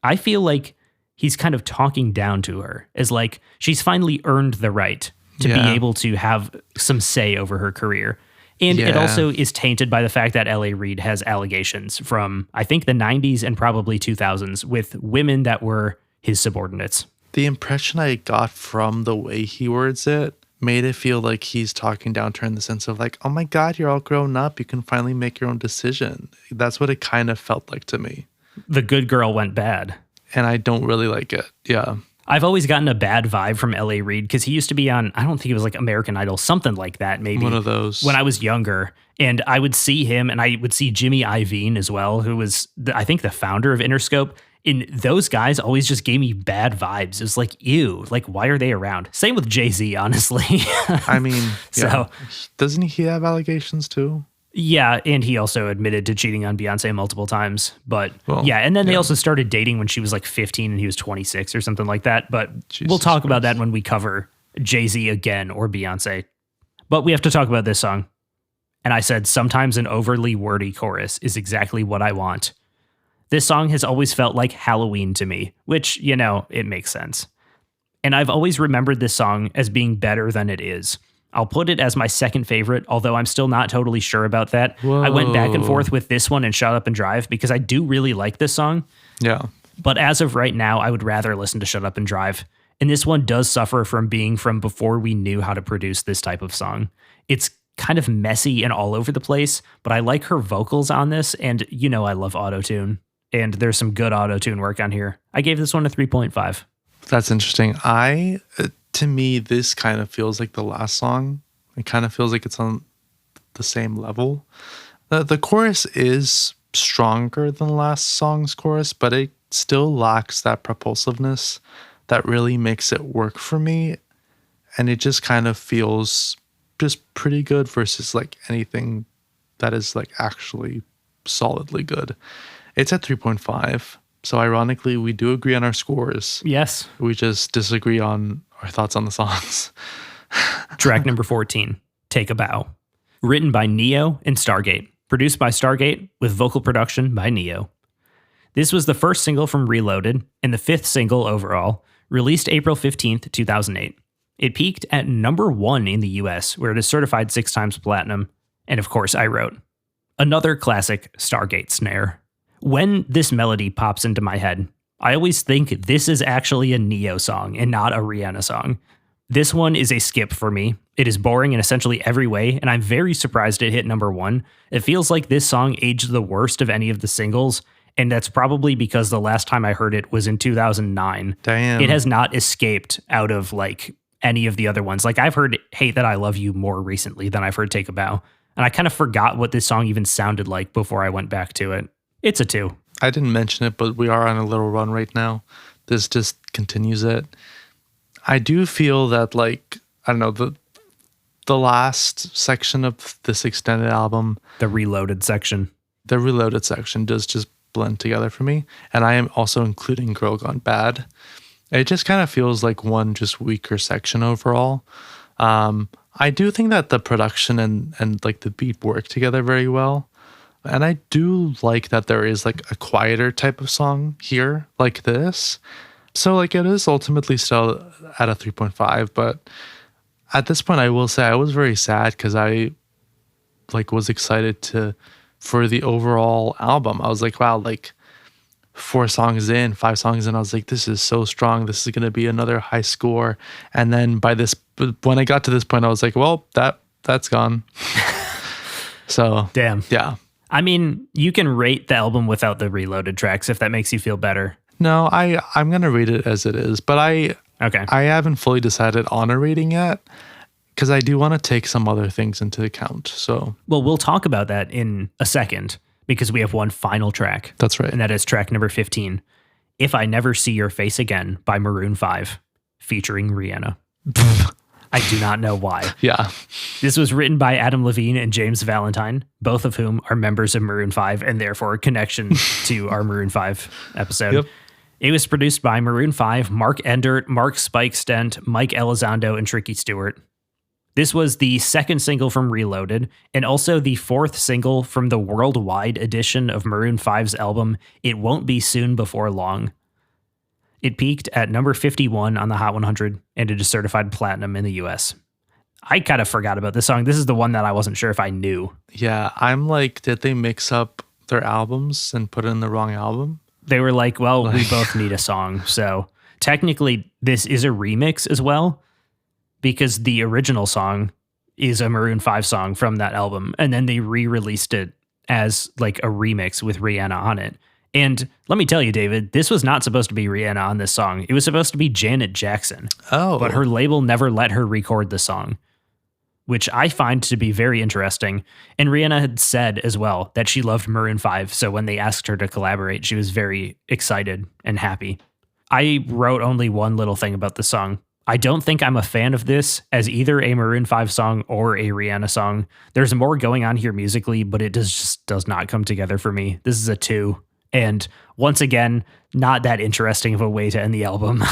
I feel like he's kind of talking down to her, as like she's finally earned the right to be able to have some say over her career. And it also is tainted by the fact that L.A. Reid has allegations from, I think, the 90s and probably 2000s with women that were his subordinates. The impression I got from the way he words it made it feel like he's talking down to her in the sense of like, oh my God, you're all grown up. You can finally make your own decision. That's what it kind of felt like to me. The good girl went bad. And I don't really like it. Yeah. I've always gotten a bad vibe from L.A. Reid because he used to be on, I don't think it was like American Idol, something like that, maybe. One of those. When I was younger. And I would see him, and I would see Jimmy Iovine as well, who was, I think, the founder of Interscope. And those guys always just gave me bad vibes. It was like, ew, like, why are they around? Same with Jay-Z, honestly. I mean, yeah. So, doesn't he have allegations too? Yeah, and he also admitted to cheating on Beyonce multiple times. But and then they also started dating when she was like 15 and he was 26 or something like that. But we'll talk about that when we cover Jay-Z again or Beyonce. But we have to talk about this song. And I said, sometimes an overly wordy chorus is exactly what I want. This song has always felt like Halloween to me, which, it makes sense. And I've always remembered this song as being better than it is. I'll put it as my second favorite, although I'm still not totally sure about that. Whoa. I went back and forth with this one and Shut Up and Drive because I do really like this song. Yeah. But as of right now, I would rather listen to Shut Up and Drive. And this one does suffer from being from before we knew how to produce this type of song. It's kind of messy and all over the place, but I like her vocals on this, and I love autotune. And there's some good auto-tune work on here. I gave this one a 3.5. That's interesting. To me, this kind of feels like the last song. It kind of feels like it's on the same level. The chorus is stronger than last song's chorus, but it still lacks that propulsiveness that really makes it work for me. And it just kind of feels just pretty good versus like anything that is like actually solidly good. It's at 3.5. So ironically, we do agree on our scores. Yes. We just disagree on our thoughts on the songs. Track number 14, Take a Bow. Written by Neo and Stargate. Produced by Stargate with vocal production by Neo. This was the first single from Reloaded and the fifth single overall, released April 15th, 2008. It peaked at number 1 in the US, where it is certified 6 times platinum. And of course, I wrote. Another classic Stargate snare. When this melody pops into my head, I always think this is actually a Neo song and not a Rihanna song. This one is a skip for me. It is boring in essentially every way, and I'm very surprised it hit number 1. It feels like this song aged the worst of any of the singles, and that's probably because the last time I heard it was in 2009. Damn. It has not escaped out of like any of the other ones. Like I've heard Hate That I Love You more recently than I've heard Take a Bow, and I kind of forgot what this song even sounded like before I went back to it. It's a 2. I didn't mention it, but we are on a little run right now. This just continues it. I do feel that, like, I don't know, the last section of this extended album, The Reloaded section does just blend together for me. And I am also including Girl Gone Bad. It just kind of feels like one just weaker section overall. I do think that the production and like the beat work together very well. And I do like that there is like a quieter type of song here like this. So like it is ultimately still at a 3.5, but at this point I will say I was very sad because I like was excited for the overall album. I was like, wow, like 5 songs in, I was like, this is so strong. This is going to be another high score. And then when I got to this point, I was like, well, that's gone. So damn. Yeah. I mean, you can rate the album without the Reloaded tracks if that makes you feel better. No, I'm going to rate it as it is, but I haven't fully decided on a rating yet because I do want to take some other things into account. So, well, we'll talk about that in a second because we have one final track. That's right. And that is track number 15, If I Never See Your Face Again by Maroon 5, featuring Rihanna. I do not know why. Yeah. This was written by Adam Levine and James Valentine, both of whom are members of Maroon 5 and therefore a connection to our Maroon 5 episode. Yep. It was produced by Maroon 5, Mark Endert, Mark Spike Stent, Mike Elizondo, and Tricky Stewart. This was the second single from Reloaded and also the 4th single from the worldwide edition of Maroon 5's album, It Won't Be Soon Before Long. It peaked at number 51 on the Hot 100, and it is certified platinum in the US. I kind of forgot about this song. This is the one that I wasn't sure if I knew. Yeah, I'm like, did they mix up their albums and put in the wrong album? They were like, well, we both need a song. So technically, this is a remix as well, because the original song is a Maroon 5 song from that album, and then they re-released it as like a remix with Rihanna on it. And let me tell you, David, this was not supposed to be Rihanna on this song. It was supposed to be Janet Jackson. Oh. But her label never let her record the song, which I find to be very interesting. And Rihanna had said as well that she loved Maroon 5. So when they asked her to collaborate, she was very excited and happy. I wrote only one little thing about the song. I don't think I'm a fan of this as either a Maroon 5 song or a Rihanna song. There's more going on here musically, but it just does not come together for me. This is a 2. And once again, not that interesting of a way to end the album.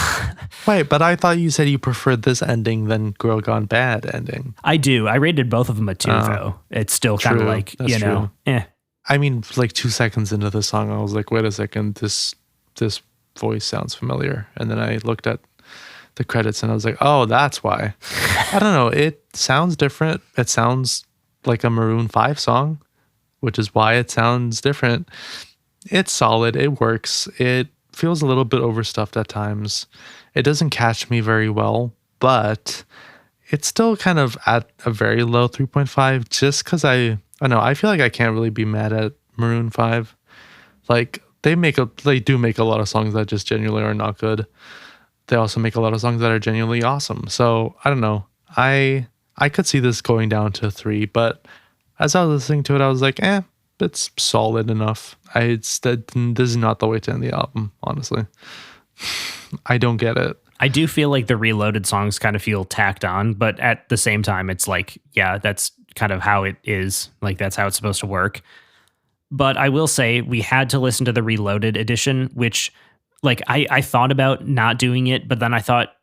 Wait, but I thought you said you preferred this ending than Girl Gone Bad ending. I do. I rated both of them a 2, though. It's still kind of like, That's you know, true. I mean, like 2 seconds into the song, I was like, wait a second, this voice sounds familiar. And then I looked at the credits and I was like, oh, that's why. I don't know. It sounds different. It sounds like a Maroon 5 song, which is why it sounds different. It's solid. It works. It feels a little bit overstuffed at times. It doesn't catch me very well, but it's still kind of at a very low 3.5 just because I don't know. I feel like I can't really be mad at Maroon 5. Like they do make a lot of songs that just genuinely are not good. They also make a lot of songs that are genuinely awesome. So I don't know. I could see this going down to 3, but as I was listening to it, I was like, it's solid enough. This is not the way to end the album, honestly. I don't get it. I do feel like the Reloaded songs kind of feel tacked on, but at the same time, it's like, yeah, that's kind of how it is. Like, that's how it's supposed to work. But I will say we had to listen to the Reloaded edition, which like I thought about not doing it, but then I thought,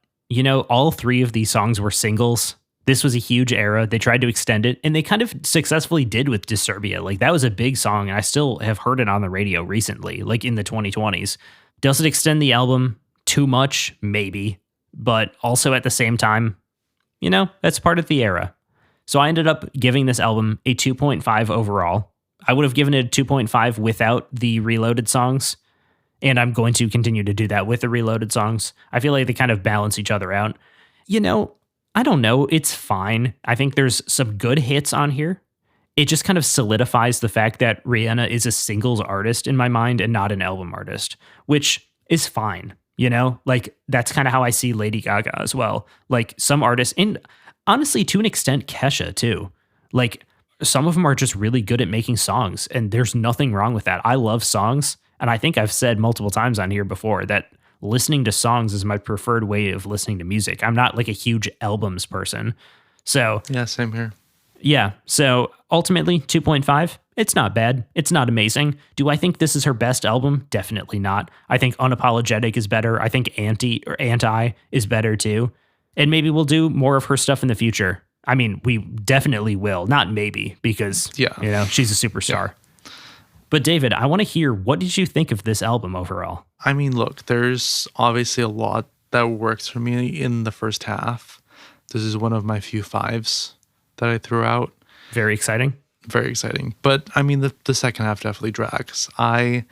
all three of these songs were singles. This was a huge era. They tried to extend it, and they kind of successfully did with Disturbia. Like, that was a big song, and I still have heard it on the radio recently, like in the 2020s. Does it extend the album too much? Maybe. But also at the same time, that's part of the era. So I ended up giving this album a 2.5 overall. I would have given it a 2.5 without the Reloaded songs, and I'm going to continue to do that with the Reloaded songs. I feel like they kind of balance each other out. I don't know. It's fine. I think there's some good hits on here. It just kind of solidifies the fact that Rihanna is a singles artist in my mind and not an album artist, which is fine. Like, that's kind of how I see Lady Gaga as well. Like, some artists, and honestly, to an extent, Kesha too. Like, some of them are just really good at making songs, and there's nothing wrong with that. I love songs, and I think I've said multiple times on here before that listening to songs is my preferred way of listening to music. I'm not like a huge albums person. So yeah, same here. Yeah. So ultimately 2.5, it's not bad. It's not amazing. Do I think this is her best album? Definitely not. I think Unapologetic is better. I think Anti is better too. And maybe we'll do more of her stuff in the future. I mean, we definitely will. Not maybe, because she's a superstar. Yeah. But David, I want to hear, what did you think of this album overall? I mean, look, there's obviously a lot that works for me in the first half. This is one of my few fives that I threw out. Very exciting. Very exciting. But I mean, the second half definitely drags. I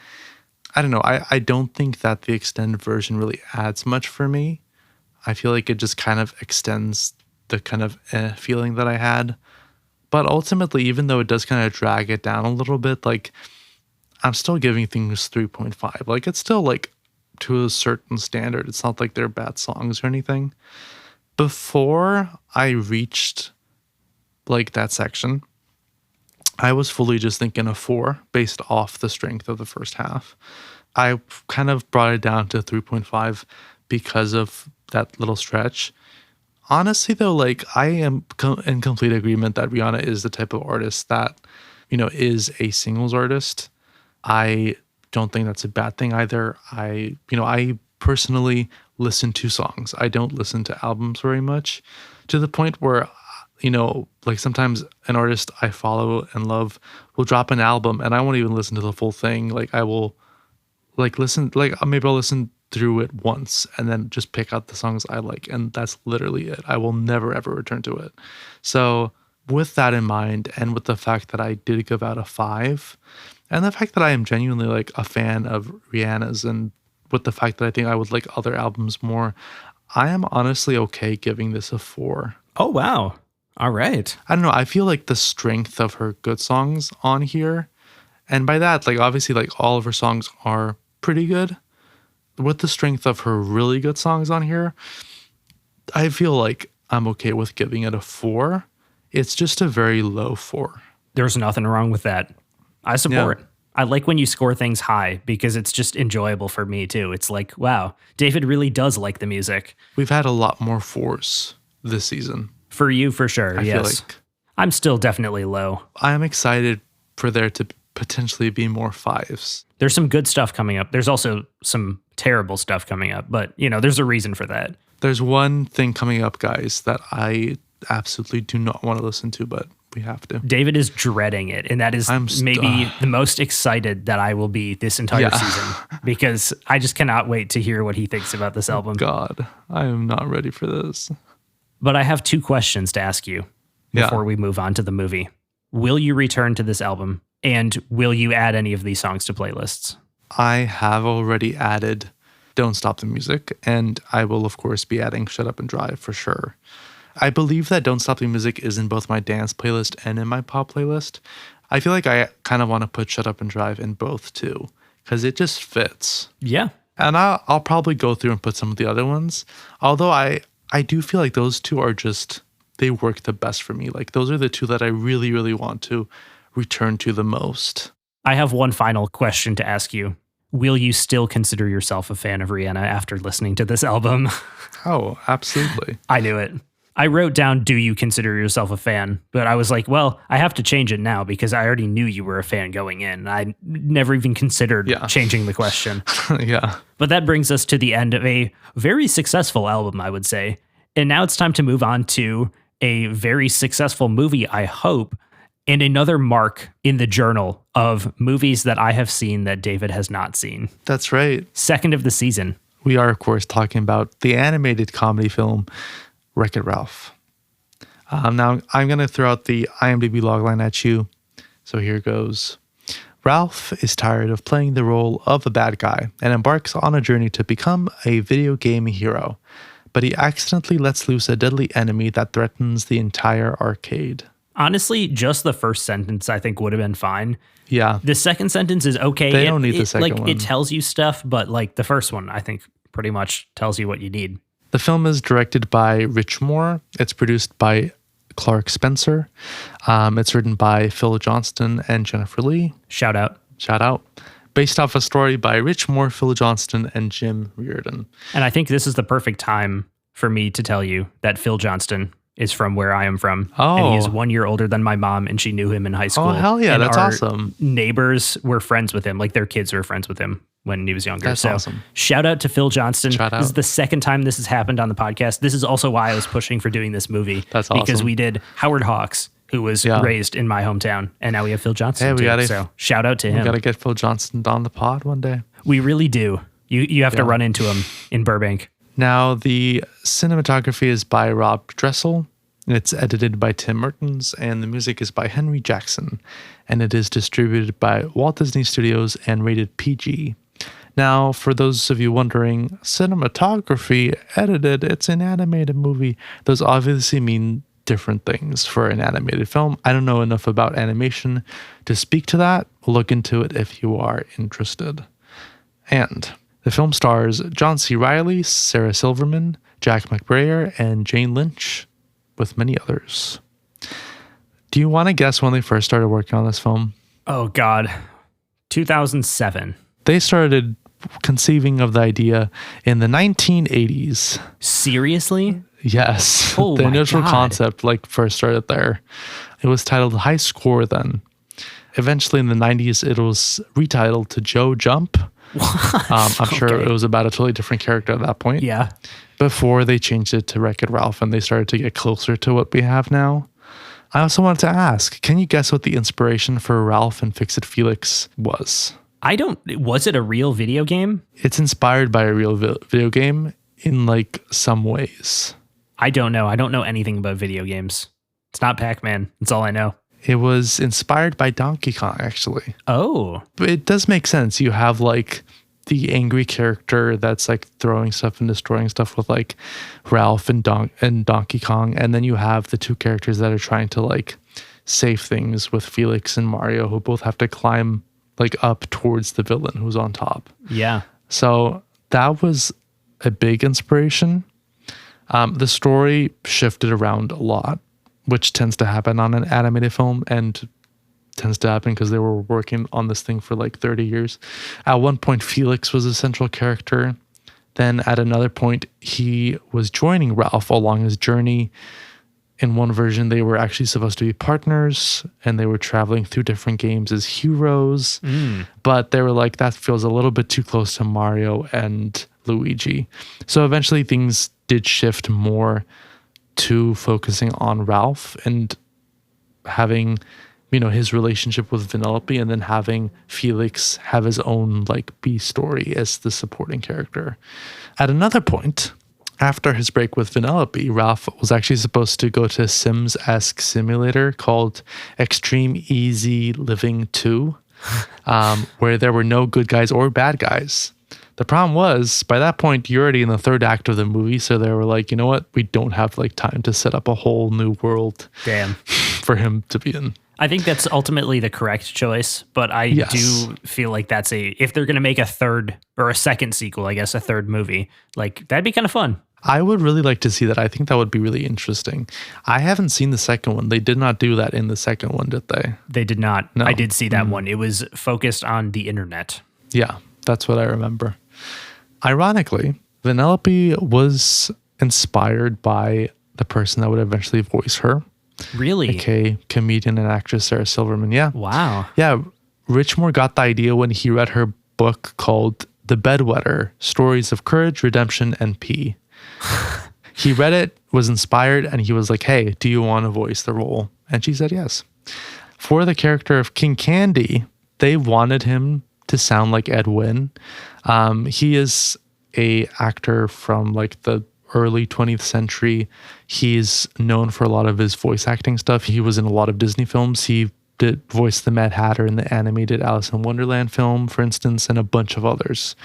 don't know. I don't think that the extended version really adds much for me. I feel like it just kind of extends the kind of feeling that I had. But ultimately, even though it does kind of drag it down a little bit, like, I'm still giving things 3.5. Like, it's still like to a certain standard. It's not like they're bad songs or anything. Before I reached like that section, I was fully just thinking a 4 based off the strength of the first half. I kind of brought it down to 3.5 because of that little stretch. Honestly, though, like, I am in complete agreement that Rihanna is the type of artist that, is a singles artist. I don't think that's a bad thing either. I personally listen to songs. I don't listen to albums very much, to the point where, like, sometimes an artist I follow and love will drop an album and I won't even listen to the full thing. Like, I will listen, maybe I'll listen through it once and then just pick out the songs I like. And that's literally it. I will never, ever return to it. So with that in mind, and with the fact that I did give out a 5, and the fact that I am genuinely like a fan of Rihanna's, and with the fact that I think I would like other albums more, I am honestly okay giving this a 4. Oh, wow. All right. I don't know. I feel like the strength of her good songs on here, and by that, like, obviously, like, all of her songs are pretty good. With the strength of her really good songs on here, I feel like I'm okay with giving it a 4. It's just a very low 4. There's nothing wrong with that. I support. Yeah. I like when you score things high because it's just enjoyable for me too. It's like, wow, David really does like the music. We've had a lot more 4s this season. For you, for sure. I yes. feel like I'm still definitely low. I'm excited for there to potentially be more 5s. There's some good stuff coming up. There's also some terrible stuff coming up, but there's a reason for that. There's one thing coming up, guys, that I absolutely do not want to listen to, but we have to. David is dreading it, and that is maybe the most excited that I will be this entire season, because I just cannot wait to hear what he thinks about this album. God, I am not ready for this. But I have 2 questions to ask you before we move on to the movie. Will you return to this album, and will you add any of these songs to playlists? I have already added Don't Stop the Music, and I will, of course, be adding Shut Up and Drive for sure. I believe that Don't Stop the Music is in both my dance playlist and in my pop playlist. I feel like I kind of want to put Shut Up and Drive in both too, because it just fits. Yeah. And I'll probably go through and put some of the other ones. Although I do feel like those 2 are just, they work the best for me. Like, those are the 2 that I really, really want to return to the most. I have one final question to ask you. Will you still consider yourself a fan of Rihanna after listening to this album? Oh, absolutely. I knew it. I wrote down, do you consider yourself a fan? But I was like, well, I have to change it now because I already knew you were a fan going in. I never even considered changing the question. Yeah. But that brings us to the end of a very successful album, I would say. And now it's time to move on to a very successful movie, I hope, and another mark in the journal of movies that I have seen that David has not seen. That's right. Second of the season. We are, of course, talking about the animated comedy film Wreck-It Ralph. Now, I'm going to throw out the IMDb logline at you. So here goes. Ralph is tired of playing the role of a bad guy and embarks on a journey to become a video game hero. But he accidentally lets loose a deadly enemy that threatens the entire arcade. Honestly, just the first sentence I think would have been fine. Yeah. The second sentence is okay. They don't need the second one. It tells you stuff, but like the first one, I think pretty much tells you what you need. The film is directed by Rich Moore. It's produced by Clark Spencer. It's written by Phil Johnston and Jennifer Lee. Shout out. Based off a story by Rich Moore, Phil Johnston, and Jim Reardon. And I think this is the perfect time for me to tell you that Phil Johnston is from where I am from. Oh. And he is 1 year older than my mom, and she knew him in high school. Oh, hell yeah, and that's our awesome. Neighbors were friends with him. Like their kids were friends with him when he was younger. That's awesome. Shout out to Phil Johnston. Shout out. This is the second time this has happened on the podcast. This is also why I was pushing for doing this movie. That's awesome. Because we did Howard Hawks, who was raised in my hometown, and now we have Phil Johnston too. So shout out to him. We got to get Phil Johnston on the pod one day. We really do. You have to run into him in Burbank. Now, the cinematography is by Rob Dressel. It's edited by Tim Mertens, and the music is by Henry Jackson. And it is distributed by Walt Disney Studios and rated PG. Now, for those of you wondering, cinematography, edited, it's an animated movie. Those obviously mean different things for an animated film. I don't know enough about animation to speak to that. Look into it if you are interested. And the film stars John C. Reilly, Sarah Silverman, Jack McBrayer, and Jane Lynch, with many others. Do you want to guess when they first started working on this film? Oh, God. 2007. They started conceiving of the idea in the 1980s. Seriously? Yes. Oh, the my initial God. concept first started there. It was titled High Score then. Eventually in the 90s, it was retitled to Joe Jump. I'm sure it was about a totally different character at that point. Yeah. Before they changed it to Wreck-It Ralph and they started to get closer to what we have now. I also wanted to ask, can you guess what the inspiration for Ralph and Fix-It Felix was? Was it a real video game? It's inspired by a real video game in some ways. I don't know. I don't know anything about video games. It's not Pac-Man. That's all I know. It was inspired by Donkey Kong, actually. Oh. But it does make sense. You have the angry character that's throwing stuff and destroying stuff with Ralph and Donkey Kong. And then you have the two characters that are trying to save things with Felix and Mario, who both have to climb up towards the villain who's on top. Yeah. So that was a big inspiration. The story shifted around a lot, which tends to happen on an animated film and tends to happen because they were working on this thing for 30 years. At one point, Felix was a central character. Then at another point, he was joining Ralph along his journey. In one version, they were actually supposed to be partners and they were traveling through different games as heroes. But they were that feels a little bit too close to Mario and Luigi. So eventually things did shift more to focusing on Ralph and having, his relationship with Vanellope, and then having Felix have his own B story as the supporting character. At another point, after his break with Vanellope, Ralph was actually supposed to go to a Sims-esque simulator called Extreme Easy Living 2, where there were no good guys or bad guys. The problem was, by that point, you're already in the third act of the movie, so they were you know what? We don't have time to set up a whole new world for him to be in. I think that's ultimately the correct choice, but I do feel that's if they're going to make a third or a second sequel, I guess a third movie, that'd be kind of fun. I would really like to see that. I think that would be really interesting. I haven't seen the second one. They did not do that in the second one, did they? They did not. No. I did see that one. It was focused on the internet. Yeah, that's what I remember. Ironically, Vanellope was inspired by the person that would eventually voice her. Really? AKA comedian and actress Sarah Silverman. Yeah. Wow. Yeah. Richmore got the idea when he read her book called The Bedwetter, Stories of Courage, Redemption, and Pee. He read it, was inspired, and he was like, hey, do you want to voice the role? And she said yes. For the character of King Candy, they wanted him to sound like Ed Wynn. He is a actor from like the early 20th century. He's known for a lot of his voice acting stuff. He was in a lot of Disney films. He did voice the Mad Hatter in the animated Alice in Wonderland film, for instance, and a bunch of others.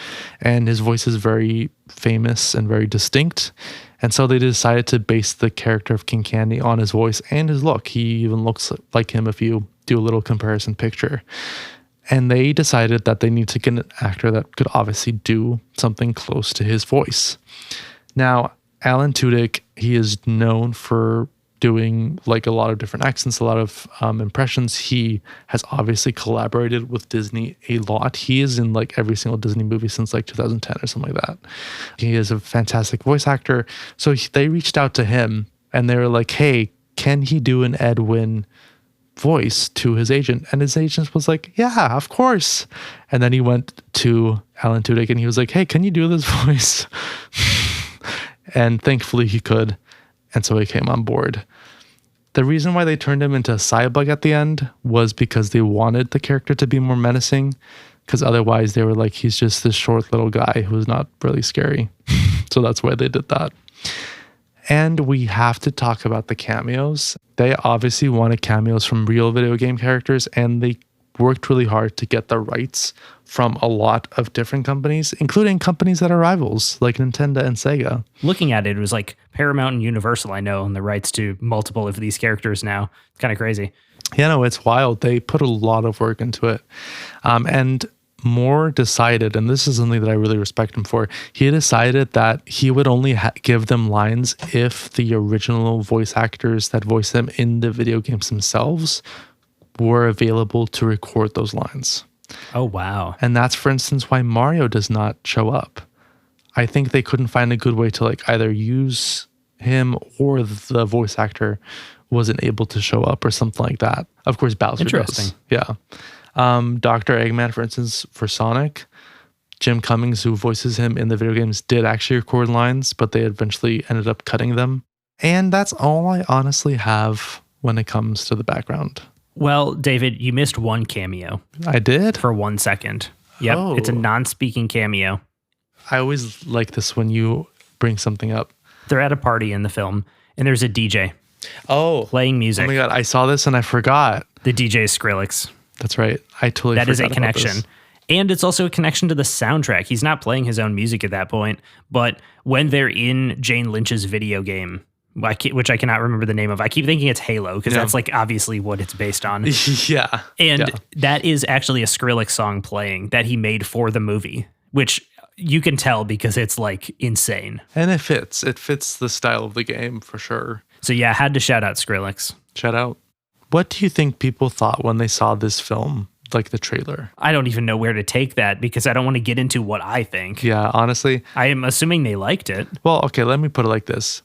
And his voice is very famous and very distinct. And so they decided to base the character of King Candy on his voice and his look. He even looks like him if you do a little comparison picture. And they decided that they need to get an actor that could obviously do something close to his voice. Now, Alan Tudyk, he is known for doing like a lot of different accents, a lot of impressions. He has obviously collaborated with Disney a lot. He is in like every single Disney movie since like 2010 or something like that. He is a fantastic voice actor. So they reached out to him and they were like, hey, can he do an Ed Wynn voice to his agent? And his agent was like, yeah, of course. And then he went to Alan Tudyk and he was like, hey, can you do this voice? And thankfully he could. And so he came on board. The reason why they turned him into a Cyborg at the end was because they wanted the character to be more menacing, because otherwise they were like, he's just this short little guy who's not really scary. So that's why they did that. And we have to talk about the cameos. They obviously wanted cameos from real video game characters, and they worked really hard to get the rights from a lot of different companies, including companies that are rivals like Nintendo and Sega. Looking at it, it was like Paramount and Universal, I know, and the rights to multiple of these characters now. It's kind of crazy. Yeah, no, it's wild. They put a lot of work into it. And Moore decided, and this is something that I really respect him for, he decided that he would only give them lines if the original voice actors that voice them in the video games themselves were available to record those lines. Oh, wow. And that's, for instance, why Mario does not show up. I think they couldn't find a good way to like either use him or the voice actor wasn't able to show up or something like that. Of course, Bowser does. Yeah. Dr. Eggman, for instance, for Sonic, Jim Cummings, who voices him in the video games, did actually record lines, but they eventually ended up cutting them. And that's all I honestly have when it comes to the background. Well, David, you missed one cameo. I did? For 1 second. Yep, oh. It's a non-speaking cameo. I always like this when you bring something up. They're at a party in the film, and there's a DJ. Oh. Playing music. Oh my God, I saw this and I forgot. The DJ is Skrillex. That's right. I totally forgot. That is a connection. And it's also a connection to the soundtrack. He's not playing his own music at that point, but when they're in Jane Lynch's video game, which I cannot remember the name of. I keep thinking it's Halo because that's like obviously what it's based on. Yeah. And that is actually a Skrillex song playing that he made for the movie, which you can tell because it's like insane. And it fits. It fits the style of the game for sure. So yeah, I had to shout out Skrillex. Shout out. What do you think people thought when they saw this film, like the trailer? I don't even know where to take that because I don't want to get into what I think. Yeah, honestly. I am assuming they liked it. Well, okay, let me put it like this.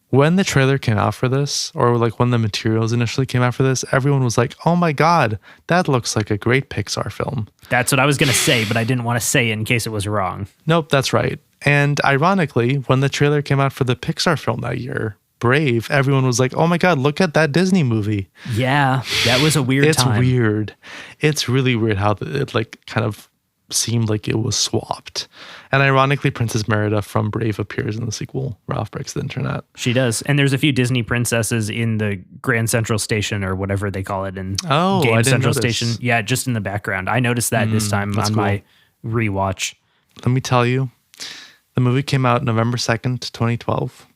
When the trailer came out for this, or like when the materials initially came out for this, everyone was like, oh my God, that looks like a great Pixar film. That's what I was going to say, but I didn't want to say it in case it was wrong. Nope, that's right. And ironically, when the trailer came out for the Pixar film that year, Brave, everyone was like, oh my God, look at that Disney movie. Yeah, that was a weird time. It's weird. It's really weird how it like kind of seemed like it was swapped. And ironically, Princess Merida from Brave appears in the sequel. Ralph Breaks the Internet. She does. And there's a few Disney princesses in the Grand Central Station or whatever they call it in Game Central Station. Yeah, just in the background. I noticed that this time on my rewatch. Let me tell you, the movie came out November 2nd, 2012,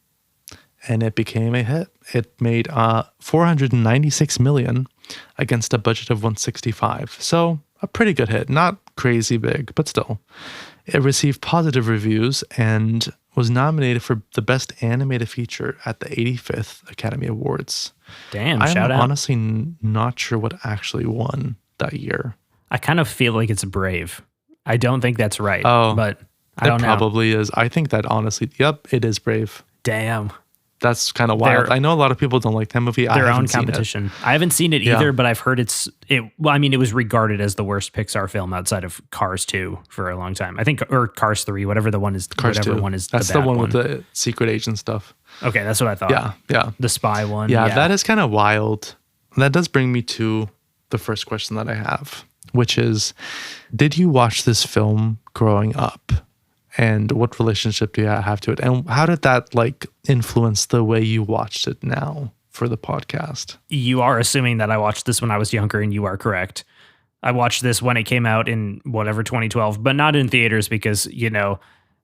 and it became a hit. It made $496 million against a budget of $165. So a pretty good hit. Not crazy big, but still. It received positive reviews and was nominated for the Best Animated Feature at the 85th Academy Awards. Damn, shout out. I'm honestly not sure what actually won that year. I kind of feel like it's Brave. I don't think that's right, but I don't know. It probably is. I think that honestly, yep, it is Brave. Damn. That's kind of wild. I know a lot of people don't like that movie. Their own competition. I haven't seen it either, but I've heard well, I mean, it was regarded as the worst Pixar film outside of Cars 2 for a long time. I think, or Cars 3, whatever the one is. Cars whatever 2. One is. That's the one with the secret agent stuff. Okay, that's what I thought. Yeah. The spy one. Yeah, that is kind of wild. That does bring me to the first question that I have, which is, did you watch this film growing up? And what relationship do you have to it? And how did that like influence the way you watched it now for the podcast? You are assuming that I watched this when I was younger, and you are correct. I watched this when it came out in whatever 2012, but not in theaters because,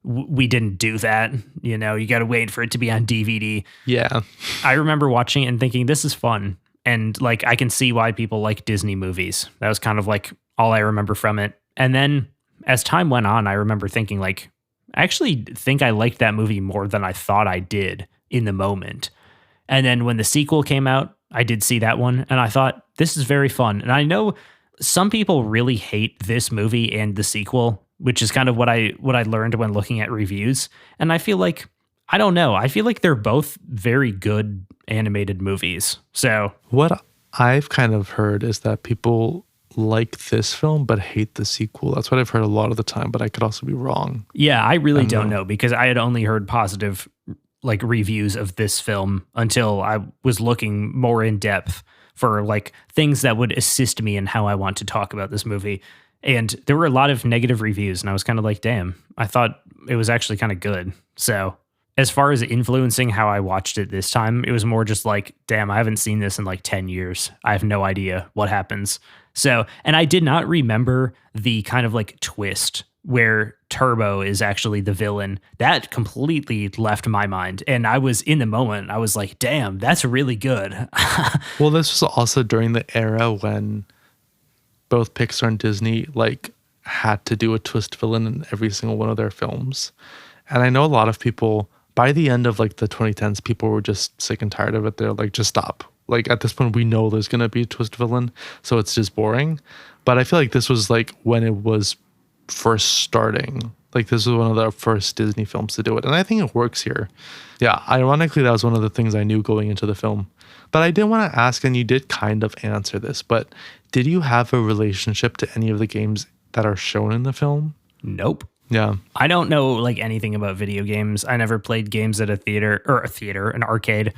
we didn't do that. You got to wait for it to be on DVD. Yeah. I remember watching it and thinking, this is fun. And like, I can see why people like Disney movies. That was kind of like all I remember from it. And then as time went on, I remember thinking like, I actually think I liked that movie more than I thought I did in the moment. And then when the sequel came out, I did see that one and I thought, this is very fun. And I know some people really hate this movie and the sequel, which is kind of what I learned when looking at reviews. And I feel like, I don't know, I feel like they're both very good animated movies. So what I've kind of heard is that people like this film but hate the sequel. That's what I've heard a lot of the time, but I could also be wrong. Yeah, I really don't know because I had only heard positive like reviews of this film until I was looking more in depth for like things that would assist me in how I want to talk about this movie. And there were a lot of negative reviews and I was kind of like, damn, I thought it was actually kind of good. So as far as influencing how I watched it this time, it was more just like, damn, I haven't seen this in like 10 years. I have no idea what happens. So, and I did not remember the kind of like twist where Turbo is actually the villain. That completely left my mind. And I was in the moment, I was like, damn, that's really good. Well, this was also during the era when both Pixar and Disney like had to do a twist villain in every single one of their films. And I know a lot of people, by the end of like the 2010s, people were just sick and tired of it. They're like, just stop. Like at this point, we know there's going to be a twist villain, so it's just boring. But I feel like this was like when it was first starting. Like this was one of the first Disney films to do it. And I think it works here. Yeah, ironically, that was one of the things I knew going into the film. But I did want to ask, and you did kind of answer this, but did you have a relationship to any of the games that are shown in the film? Nope. Yeah. I don't know like anything about video games. I never played games at an arcade.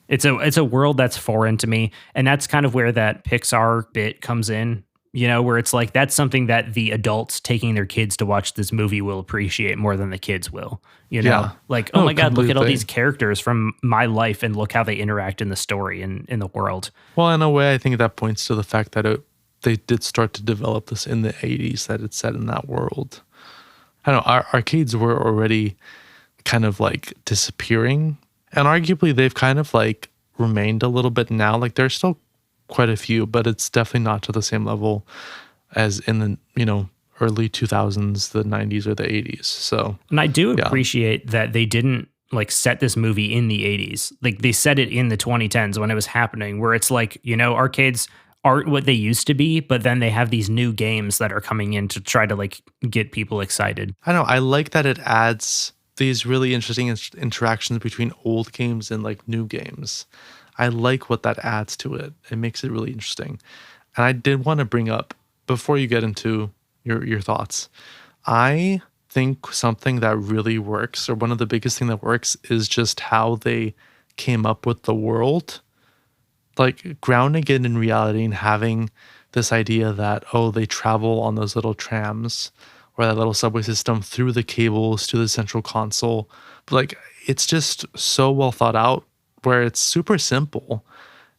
It's a world that's foreign to me. And that's kind of where that Pixar bit comes in, where it's like, that's something that the adults taking their kids to watch this movie will appreciate more than the kids will, Yeah. Like, oh my God, completely. look at all these characters from my life and look how they interact in the story and in the world. Well, in a way, I think that points to the fact that they did start to develop this in the 80s, that it's set in that world. I don't know, our arcades were already kind of like disappearing. And arguably, they've kind of like remained a little bit now. Like there's still quite a few, but it's definitely not to the same level as in the, early 2000s, the 90s or the 80s. So, and I do appreciate that they didn't like set this movie in the 80s. Like they set it in the 2010s when it was happening, where it's like, arcades aren't what they used to be, but then they have these new games that are coming in to try to like get people excited. I don't know. I like that it adds these really interesting interactions between old games and like new games. I like what that adds to it. It makes it really interesting. And I did want to bring up, before you get into your thoughts, I think something that really works, or one of the biggest thing that works, is just how they came up with the world. Like grounding it in reality and having this idea that, they travel on those little trams or that little subway system through the cables to the central console. But like, it's just so well thought out, where it's super simple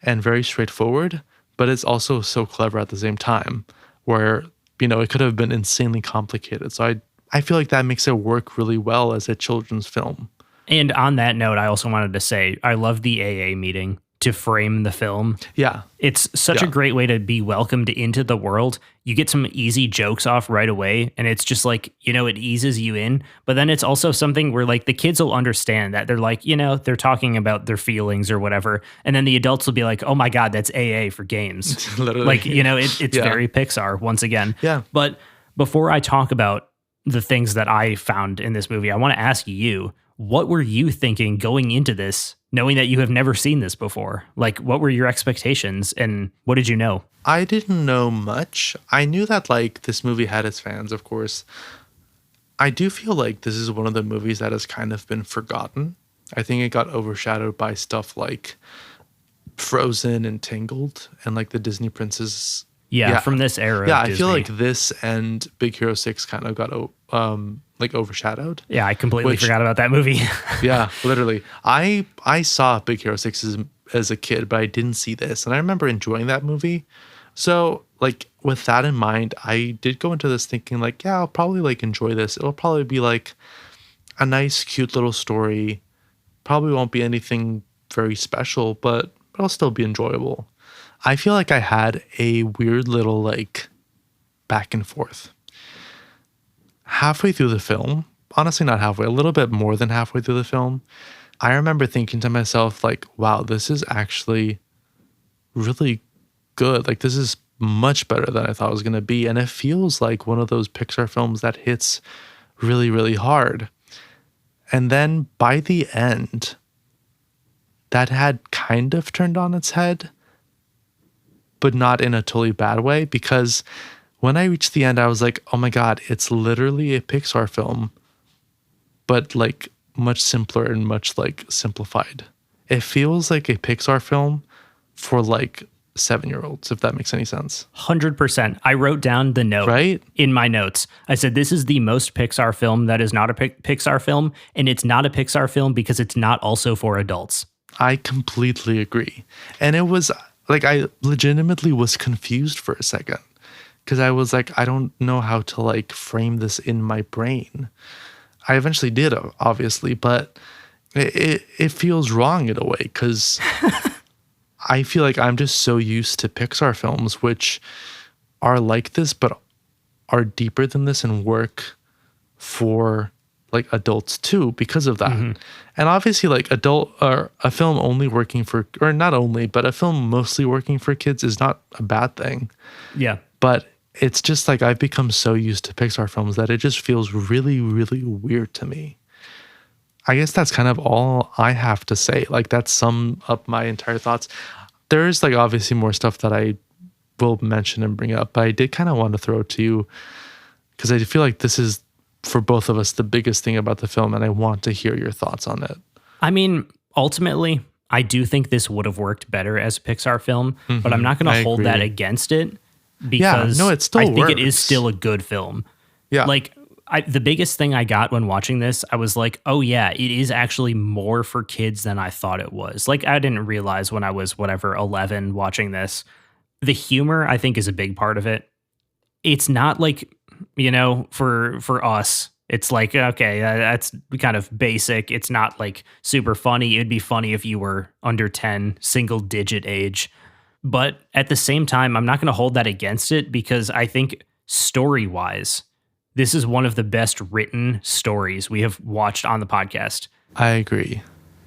and very straightforward, but it's also so clever at the same time, where, it could have been insanely complicated. So I feel like that makes it work really well as a children's film. And on that note, I also wanted to say, I love the AA meeting to frame the film. Yeah. It's such a great way to be welcomed into the world. You get some easy jokes off right away, and it's just like, it eases you in. But then it's also something where like the kids will understand that they're like, they're talking about their feelings or whatever. And then the adults will be like, oh my God, that's AA for games. Literally. Like, it's very Pixar once again. Yeah. But before I talk about the things that I found in this movie, I want to ask you, What were you thinking going into this, knowing that you have never seen this before? Like, what were your expectations and what did you know? I didn't know much. I knew that like this movie had its fans, of course. I do feel like this is one of the movies that has kind of been forgotten. I think it got overshadowed by stuff like Frozen and Tangled and like the Disney princess. Yeah, from this era. Yeah, of I feel Disney. like this and Big Hero 6 kind of got like overshadowed. Yeah, I completely forgot about that movie. Yeah, literally. I saw Big Hero 6 as a kid, but I didn't see this. And I remember enjoying that movie. So, like, with that in mind, I did go into this thinking, like, yeah, I'll probably, like, enjoy this. It'll probably be, like, a nice, cute little story. Probably won't be anything very special, but it'll still be enjoyable. I feel like I had a weird little, like, back and forth. Halfway through the film, honestly, not halfway, a little bit more than halfway through the film, I remember thinking to myself, like, wow, this is actually really good. Like, this is much better than I thought it was going to be. And it feels like one of those Pixar films that hits really, really hard. And then by the end, that had kind of turned on its head, but not in a totally bad way, because when I reached the end, I was like, oh my God, it's literally a Pixar film, but like much simpler and much like simplified. It feels like a Pixar film for like 7-year-olds, if that makes any sense. 100%. I wrote down the note Right? in my notes. I said, this is the most Pixar film that is not a Pixar film. And it's not a Pixar film because it's not also for adults. I completely agree. And it was like, I legitimately was confused for a second because I was like, I don't know how to like frame this in my brain. I eventually did, obviously, but it feels wrong in a way because I feel like I'm just so used to Pixar films, which are like this, but are deeper than this and work for like adults too because of that. Mm-hmm. And obviously like a film only working for, or not only, but a film mostly working for kids is not a bad thing. Yeah. But it's just like I've become so used to Pixar films that it just feels really, really weird to me. I guess that's kind of all I have to say. Like that sum up my entire thoughts. There's like obviously more stuff that I will mention and bring up, but I did kind of want to throw it to you because I feel like this is for both of us the biggest thing about the film, and I want to hear your thoughts on it. I mean, ultimately, I do think this would have worked better as a Pixar film, but I'm not going to hold that against it because it still I think works. it is still a good film. Yeah. Like the biggest thing I got when watching this, I was like, oh yeah, it is actually more for kids than I thought it was. Like I didn't realize when I was 11 watching this. The humor, I think, is a big part of it. It's not like, for us, it's like, okay, that's kind of basic. It's not like super funny. It'd be funny if you were under 10, single digit age. But at the same time, I'm not going to hold that against it because I think story wise, this is one of the best written stories we have watched on the podcast. I agree.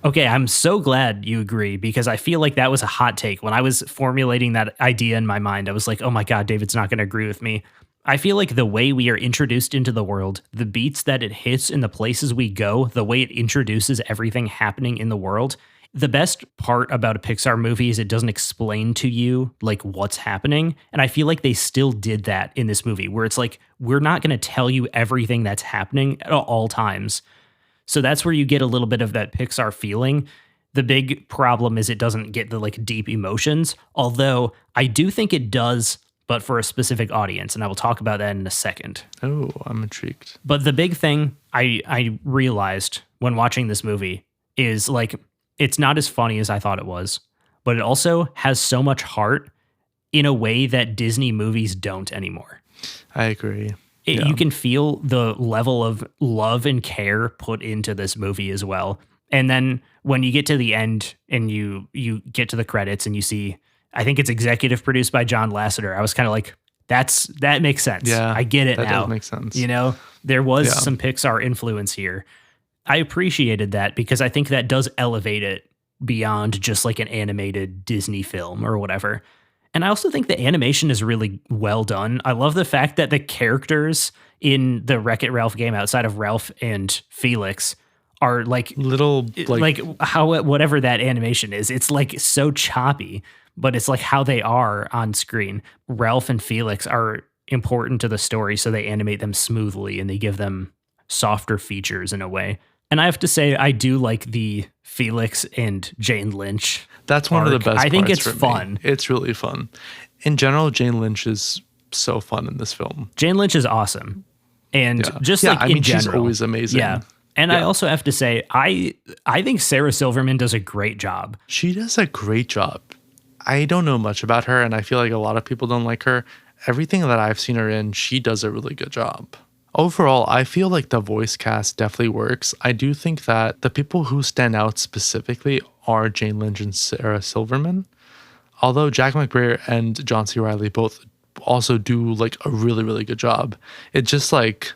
Okay, I'm so glad you agree because I feel like that was a hot take. When I was formulating that idea in my mind, I was like, oh my God, David's not going to agree with me. I feel like the way we are introduced into the world, the beats that it hits in the places we go, the way it introduces everything happening in the world, the best part about a Pixar movie is it doesn't explain to you like what's happening. And I feel like they still did that in this movie where it's like, we're not going to tell you everything that's happening at all times. So that's where you get a little bit of that Pixar feeling. The big problem is it doesn't get the like deep emotions, although I do think it does, but for a specific audience. And I will talk about that in a second. Oh, I'm intrigued. But the big thing I realized when watching this movie is like, it's not as funny as I thought it was, but it also has so much heart in a way that Disney movies don't anymore. I agree. You can feel the level of love and care put into this movie as well. And then when you get to the end and you get to the credits and you see, I think it's executive produced by John Lasseter. I was kind of like, that makes sense. Yeah, I get it now. That does make sense. There was some Pixar influence here. I appreciated that because I think that does elevate it beyond just like an animated Disney film or whatever. And I also think the animation is really well done. I love the fact that the characters in the Wreck-It Ralph game outside of Ralph and Felix are like Little like how whatever that animation is, it's like so choppy, but it's like how they are on screen. Ralph and Felix are important to the story, so they animate them smoothly and they give them softer features in a way. And I have to say, I do like the Felix and Jane Lynch. That's one of the best. I think parts it's for fun. Me. It's really fun. In general, Jane Lynch is so fun in this film. Jane Lynch is awesome, and she's always amazing. Yeah. And I also have to say, I think Sarah Silverman does a great job. She does a great job. I don't know much about her, and I feel like a lot of people don't like her. Everything that I've seen her in, she does a really good job. Overall, I feel like the voice cast definitely works. I do think that the people who stand out specifically are Jane Lynch and Sarah Silverman. Although Jack McBrayer and John C. Reilly both also do like a really, really good job. It's just like,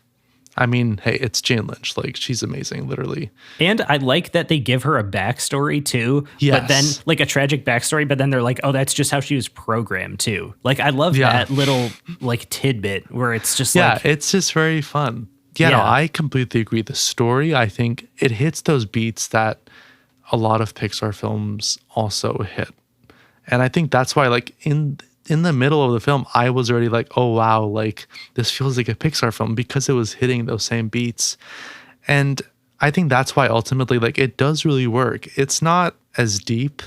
I mean, hey, it's Jane Lynch. Like, she's amazing, literally. And I like that they give her a backstory too. Yes. But then like a tragic backstory, but then they're like, oh, that's just how she was programmed too. Like, I love that little like tidbit where it's just like, it's just very fun. Yeah, no, I completely agree. The story, I think it hits those beats that a lot of Pixar films also hit. And I think that's why, like, in the middle of the film, I was already like, oh, wow, like, this feels like a Pixar film because it was hitting those same beats. And I think that's why ultimately, like, it does really work. It's not as deep,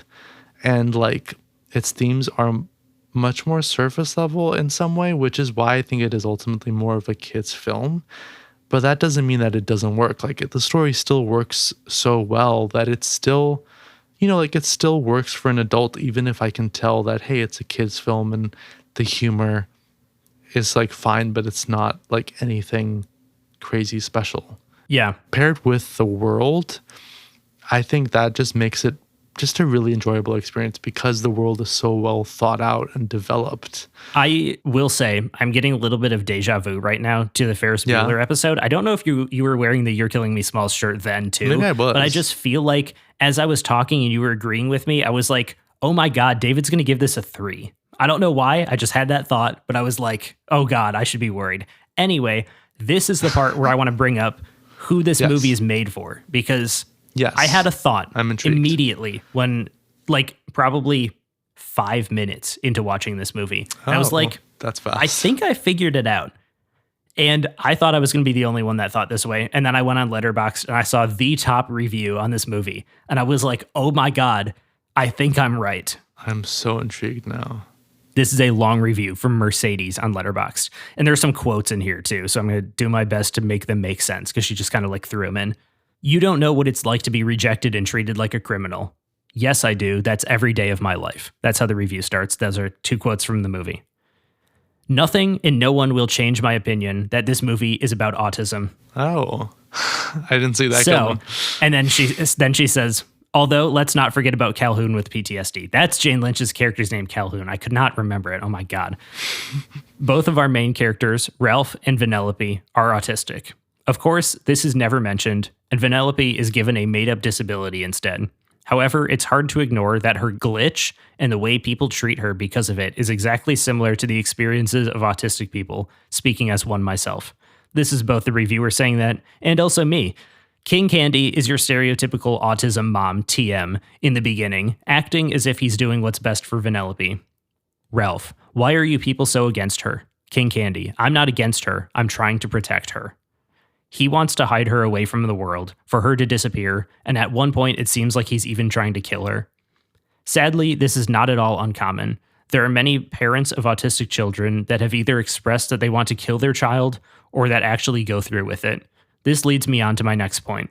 and, like, its themes are much more surface level in some way, which is why I think it is ultimately more of a kid's film. But that doesn't mean that it doesn't work. Like, the story still works so well that it's still, you know, like, it still works for an adult, even if I can tell that, hey, it's a kid's film and the humor is like fine, but it's not like anything crazy special. Yeah. Paired with the world, I think that just makes it just a really enjoyable experience because the world is so well thought out and developed. I will say I'm getting a little bit of deja vu right now to the Ferris Bueller episode. I don't know if you were wearing the You're Killing Me Small shirt then too. Maybe I was. But I just feel like as I was talking and you were agreeing with me, I was like, oh my God, David's going to give this a 3. I don't know why. I just had that thought, but I was like, oh God, I should be worried. Anyway, this is the part where I want to bring up who this movie is made for, because I had a thought immediately when, like, probably 5 minutes into watching this movie. I was like, that's fast. I think I figured it out. And I thought I was going to be the only one that thought this way. And then I went on Letterboxd and I saw the top review on this movie. And I was like, oh my God, I think I'm right. I'm so intrigued now. This is a long review from Mercedes on Letterboxd. And there's some quotes in here too. So I'm going to do my best to make them make sense because she just kind of like threw them in. You don't know what it's like to be rejected and treated like a criminal. Yes, I do. That's every day of my life. That's how the review starts. Those are 2 quotes from the movie. Nothing and no one will change my opinion that this movie is about autism. Oh, I didn't see that coming. And then she says, although let's not forget about Calhoun with PTSD. That's Jane Lynch's character's name, Calhoun. I could not remember it. Oh my God. Both of our main characters, Ralph and Vanellope, are autistic. Of course, this is never mentioned, and Vanellope is given a made-up disability instead. However, it's hard to ignore that her glitch and the way people treat her because of it is exactly similar to the experiences of autistic people, speaking as one myself. This is both the reviewer saying that, and also me. King Candy is your stereotypical autism mom, TM, in the beginning, acting as if he's doing what's best for Vanellope. Ralph, why are you people so against her? King Candy, I'm not against her, I'm trying to protect her. He wants to hide her away from the world, for her to disappear, and at one point it seems like he's even trying to kill her. Sadly, this is not at all uncommon. There are many parents of autistic children that have either expressed that they want to kill their child or that actually go through with it. This leads me on to my next point.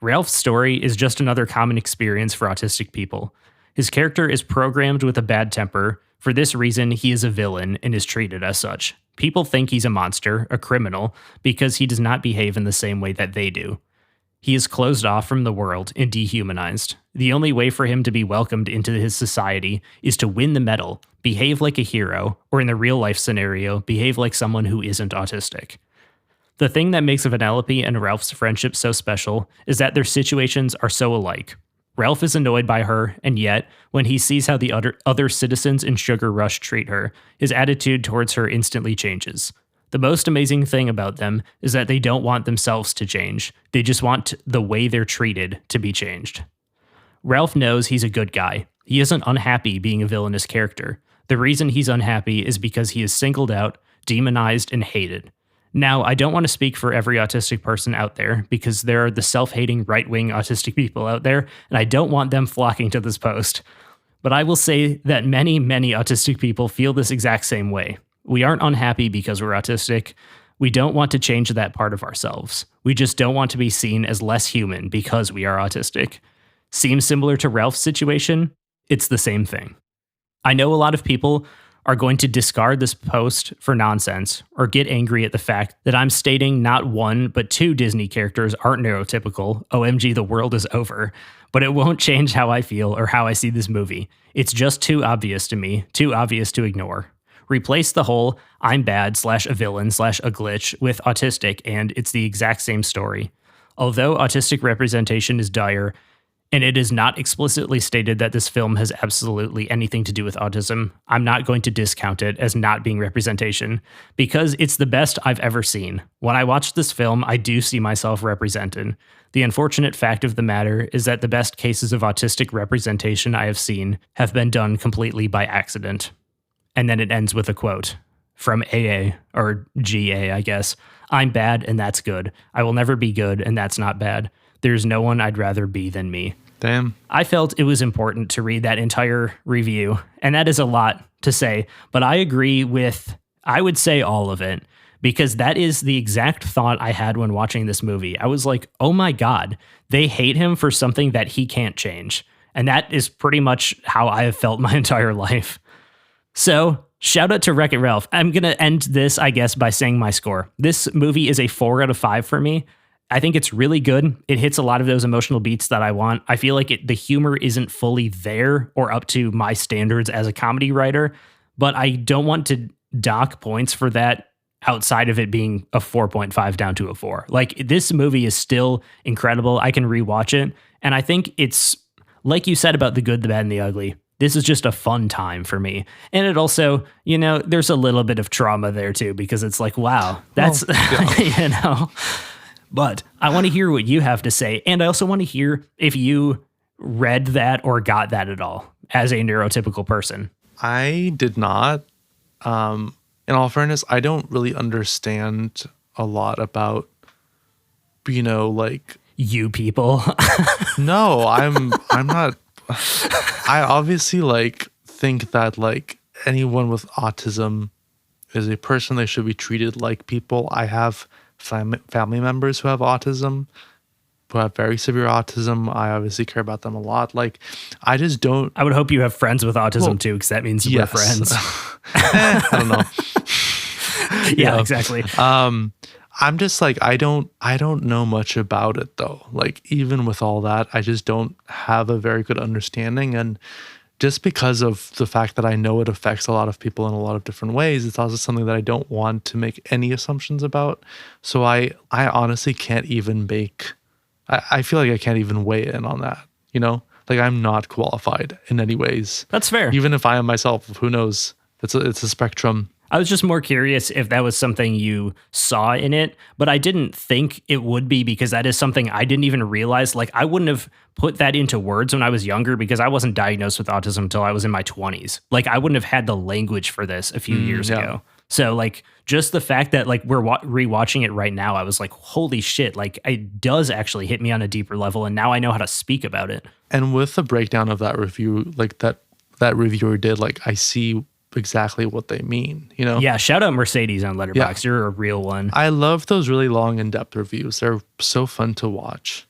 Ralph's story is just another common experience for autistic people. His character is programmed with a bad temper. For this reason, he is a villain and is treated as such. People think he's a monster, a criminal, because he does not behave in the same way that they do. He is closed off from the world and dehumanized. The only way for him to be welcomed into his society is to win the medal, behave like a hero, or in the real-life scenario, behave like someone who isn't autistic. The thing that makes Vanellope and Ralph's friendship so special is that their situations are so alike. Ralph is annoyed by her, and yet, when he sees how the other citizens in Sugar Rush treat her, his attitude towards her instantly changes. The most amazing thing about them is that they don't want themselves to change. They just want the way they're treated to be changed. Ralph knows he's a good guy. He isn't unhappy being a villainous character. The reason he's unhappy is because he is singled out, demonized, and hated. Now, I don't want to speak for every autistic person out there because there are the self-hating right-wing autistic people out there, and I don't want them flocking to this post. But I will say that many, many autistic people feel this exact same way. We aren't unhappy because we're autistic. We don't want to change that part of ourselves. We just don't want to be seen as less human because we are autistic. Seems similar to Ralph's situation? It's the same thing. I know a lot of people are going to discard this post for nonsense or get angry at the fact that I'm stating not one, but two Disney characters aren't neurotypical. OMG, the world is over. But it won't change how I feel or how I see this movie. It's just too obvious to me, too obvious to ignore. Replace the whole I'm bad / a villain / a glitch with autistic, and it's the exact same story. Although autistic representation is dire, and it is not explicitly stated that this film has absolutely anything to do with autism, I'm not going to discount it as not being representation, because it's the best I've ever seen. When I watch this film, I do see myself represented. The unfortunate fact of the matter is that the best cases of autistic representation I have seen have been done completely by accident. And then it ends with a quote from AA, or GA, I guess. I'm bad, and that's good. I will never be good, and that's not bad. There's no one I'd rather be than me. Damn. I felt it was important to read that entire review, and that is a lot to say, but I agree with, I would say, all of it, because that is the exact thought I had when watching this movie. I was like, oh my God, they hate him for something that he can't change. And that is pretty much how I have felt my entire life. So, shout out to Wreck-It Ralph. I'm going to end this, I guess, by saying my score. This movie is a 4 out of 5 for me. I think it's really good. It hits a lot of those emotional beats that I want. I feel like the humor isn't fully there or up to my standards as a comedy writer, but I don't want to dock points for that outside of it being a 4.5 down to a 4. Like, this movie is still incredible. I can rewatch it. And I think it's, like you said about the good, the bad, and the ugly, this is just a fun time for me. And it also, you know, there's a little bit of trauma there too, because it's like, wow, that's, you know. But I want to hear what you have to say. And I also want to hear if you read that or got that at all as a neurotypical person. I did not. In all fairness, I don't really understand a lot about, you know, like... You people. No, I'm not... I obviously, like, think that, like, anyone with autism is a person. They should be treated like people. I have family members who have autism, who have very severe autism. I obviously care about them a lot. Like, I just don't... I would hope you have friends with autism too, because that means we're friends. I don't know. Yeah, exactly. I'm just like, I don't know much about it though. Like, even with all that, I just don't have a very good understanding. And just because of the fact that I know it affects a lot of people in a lot of different ways, it's also something that I don't want to make any assumptions about. So I honestly can't even make, I feel like I can't even weigh in on that, you know? Like, I'm not qualified in any ways. That's fair. Even if I am myself, who knows? It's a spectrum. I was just more curious if that was something you saw in it, but I didn't think it would be, because that is something I didn't even realize. Like, I wouldn't have put that into words when I was younger, because I wasn't diagnosed with autism until I was in my 20s. Like, I wouldn't have had the language for this a few years ago. So, like, just the fact that, like, we're rewatching it right now, I was like, holy shit, like, it does actually hit me on a deeper level, and now I know how to speak about it. And with the breakdown of that review, like, that reviewer did, like, I see exactly what they mean, you know? Yeah, shout out Mercedes on Letterboxd. You're a real one. I love those really long, in-depth reviews. They're so fun to watch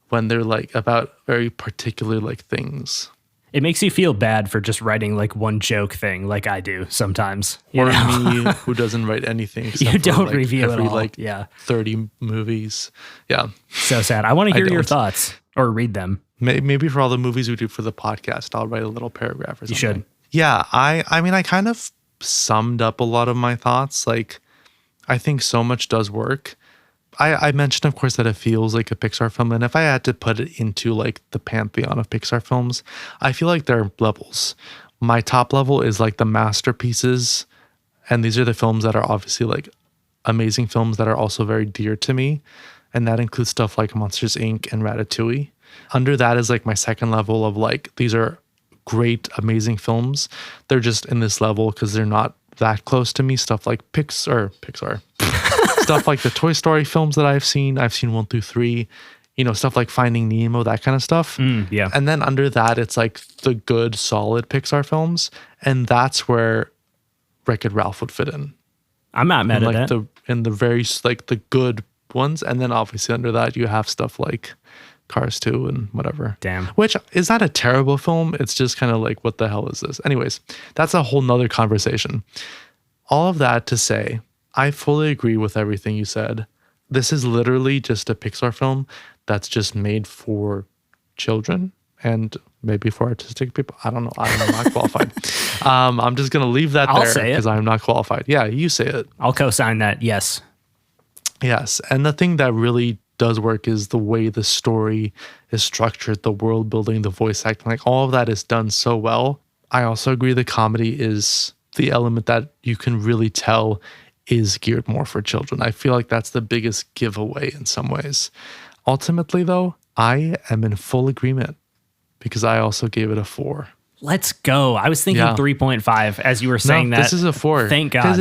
when they're, like, about very particular, like, things. It makes you feel bad for just writing, like, one joke thing, like I do sometimes. Or me, who doesn't write anything except you don't for, like, review every, at all. like, yeah. 30 movies. Yeah. So sad. I want to hear your thoughts or read them. Maybe for all the movies we do for the podcast, I'll write a little paragraph or something. You should. Yeah, I mean, I kind of summed up a lot of my thoughts. Like, I think so much does work. I mentioned, of course, that it feels like a Pixar film. And if I had to put it into, like, the pantheon of Pixar films, I feel like there are levels. My top level is, like, the masterpieces. And these are the films that are obviously, like, amazing films that are also very dear to me. And that includes stuff like Monsters, Inc. and Ratatouille. Under that is like my second level of like, these are great, amazing films. They're just in this level because they're not that close to me. Stuff like Pixar. Stuff like the Toy Story films that I've seen 1 through 3. Stuff like Finding Nemo, that kind of stuff. Yeah. And then under that, it's like the good, solid Pixar films. And that's where Wreck-It Ralph would fit in. I'm not mad at that. In the very, like, the good ones. And then obviously under that, you have stuff like Cars 2 and whatever. Damn. Which is not a terrible film. It's just kind of like, what the hell is this? Anyways, that's a whole nother conversation. All of that to say, I fully agree with everything you said. This is literally just a Pixar film that's just made for children and maybe for artistic people. I don't know. I'm not qualified. I'm just going to leave that there because I'm not qualified. Yeah, you say it. I'll co-sign that. Yes. Yes. And the thing that really does work is the way the story is structured, the world building, the voice acting, like all of that is done so well. I also agree the comedy is the element that you can really tell is geared more for children. I feel like that's the biggest giveaway in some ways. Ultimately, though, I am in full agreement because I also gave it a 4. Let's go. I was thinking 3.5 as you were saying that. This is a 4. Thank God. Because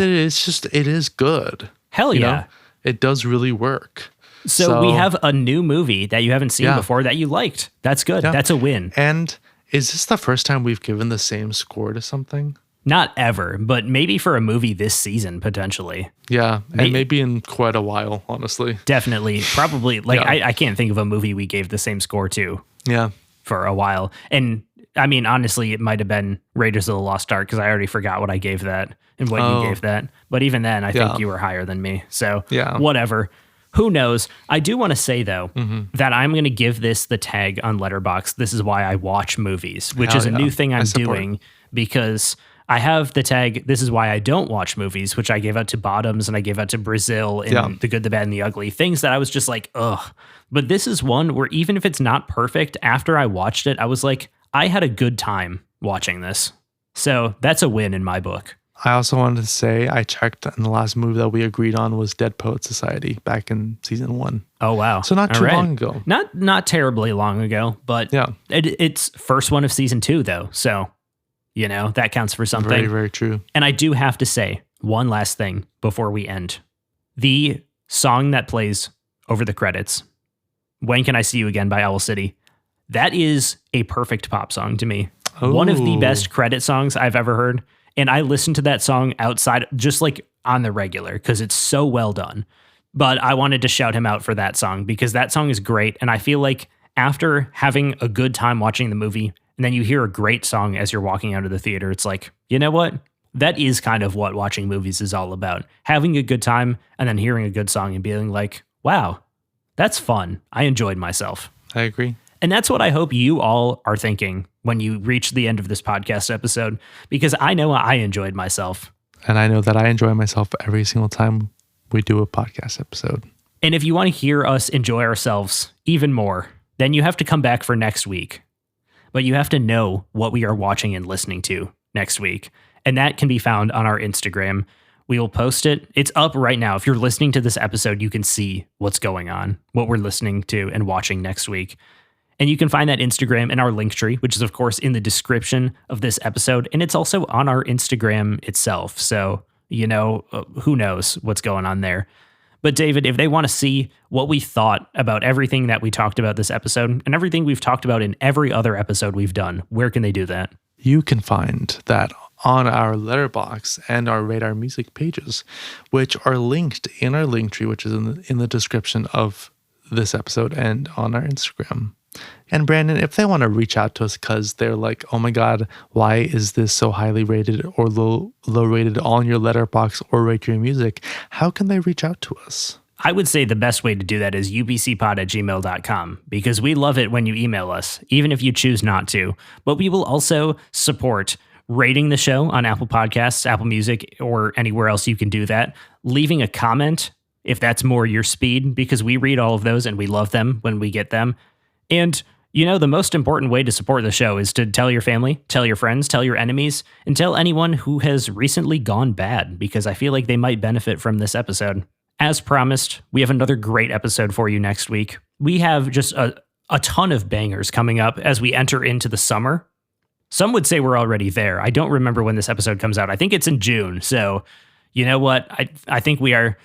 it is good. Hell yeah. It does really work. So we have a new movie that you haven't seen before that you liked. That's good. Yeah. That's a win. And is this the first time we've given the same score to something? Not ever, but maybe for a movie this season, potentially. Yeah, and maybe in quite a while, honestly. Definitely. Probably. Like, I can't think of a movie we gave the same score to. Yeah. For a while. And, I mean, honestly, it might have been Raiders of the Lost Ark because I already forgot what I gave that and what you gave that. But even then, I think you were higher than me. So, whatever. Who knows? I do want to say, though, that I'm going to give this the tag on Letterboxd. This is why I watch movies, which is a new thing I'm doing because I have the tag, this is why I don't watch movies, which I gave out to Bottoms and I gave out to Brazil and The Good, the Bad, and the Ugly. Things that I was just like, ugh. But this is one where even if it's not perfect, after I watched it, I was like, I had a good time watching this. So that's a win in my book. I also wanted to say I checked and the last movie that we agreed on was Dead Poet Society back in season 1. Oh, wow. So not too long ago. Not terribly long ago, but it's first one of season 2, though. So, that counts for something. Very, very true. And I do have to say one last thing before we end. The song that plays over the credits, When Can I See You Again by Owl City, that is a perfect pop song to me. Oh. One of the best credit songs I've ever heard. And I listen to that song outside, just like on the regular, because it's so well done. But I wanted to shout him out for that song because that song is great. And I feel like after having a good time watching the movie, and then you hear a great song as you're walking out of the theater, it's like, you know what? That is kind of what watching movies is all about. Having a good time and then hearing a good song and being like, wow, that's fun. I enjoyed myself. I agree. And that's what I hope you all are thinking when you reach the end of this podcast episode, because I know I enjoyed myself. And I know that I enjoy myself every single time we do a podcast episode. And if you want to hear us enjoy ourselves even more, then you have to come back for next week. But you have to know what we are watching and listening to next week. And that can be found on our Instagram. We will post it. It's up right now. If you're listening to this episode, you can see what's going on, what we're listening to and watching next week. And you can find that Instagram in our link tree, which is, of course, in the description of this episode. And it's also on our Instagram itself. So, who knows what's going on there. But David, if they want to see what we thought about everything that we talked about this episode and everything we've talked about in every other episode we've done, where can they do that? You can find that on our Letterboxd and our Radar Music pages, which are linked in our link tree, which is in the description of this episode and on our Instagram. And Brandon, if they want to reach out to us because they're like, oh my God, why is this so highly rated or low rated on your Letterboxd or Rate Your Music, how can they reach out to us? I would say the best way to do that is ubcpod@gmail.com because we love it when you email us, even if you choose not to. But we will also support rating the show on Apple Podcasts, Apple Music, or anywhere else you can do that. Leaving a comment if that's more your speed, because we read all of those and we love them when we get them. And, the most important way to support the show is to tell your family, tell your friends, tell your enemies, and tell anyone who has recently gone bad, because I feel like they might benefit from this episode. As promised, we have another great episode for you next week. We have just a ton of bangers coming up as we enter into the summer. Some would say we're already there. I don't remember when this episode comes out. I think it's in June. So, you know what? I think we're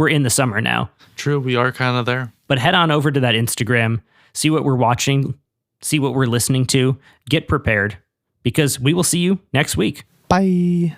in the summer now. True, we are kind of there. But head on over to that Instagram, see what we're watching, see what we're listening to, get prepared, because we will see you next week. Bye.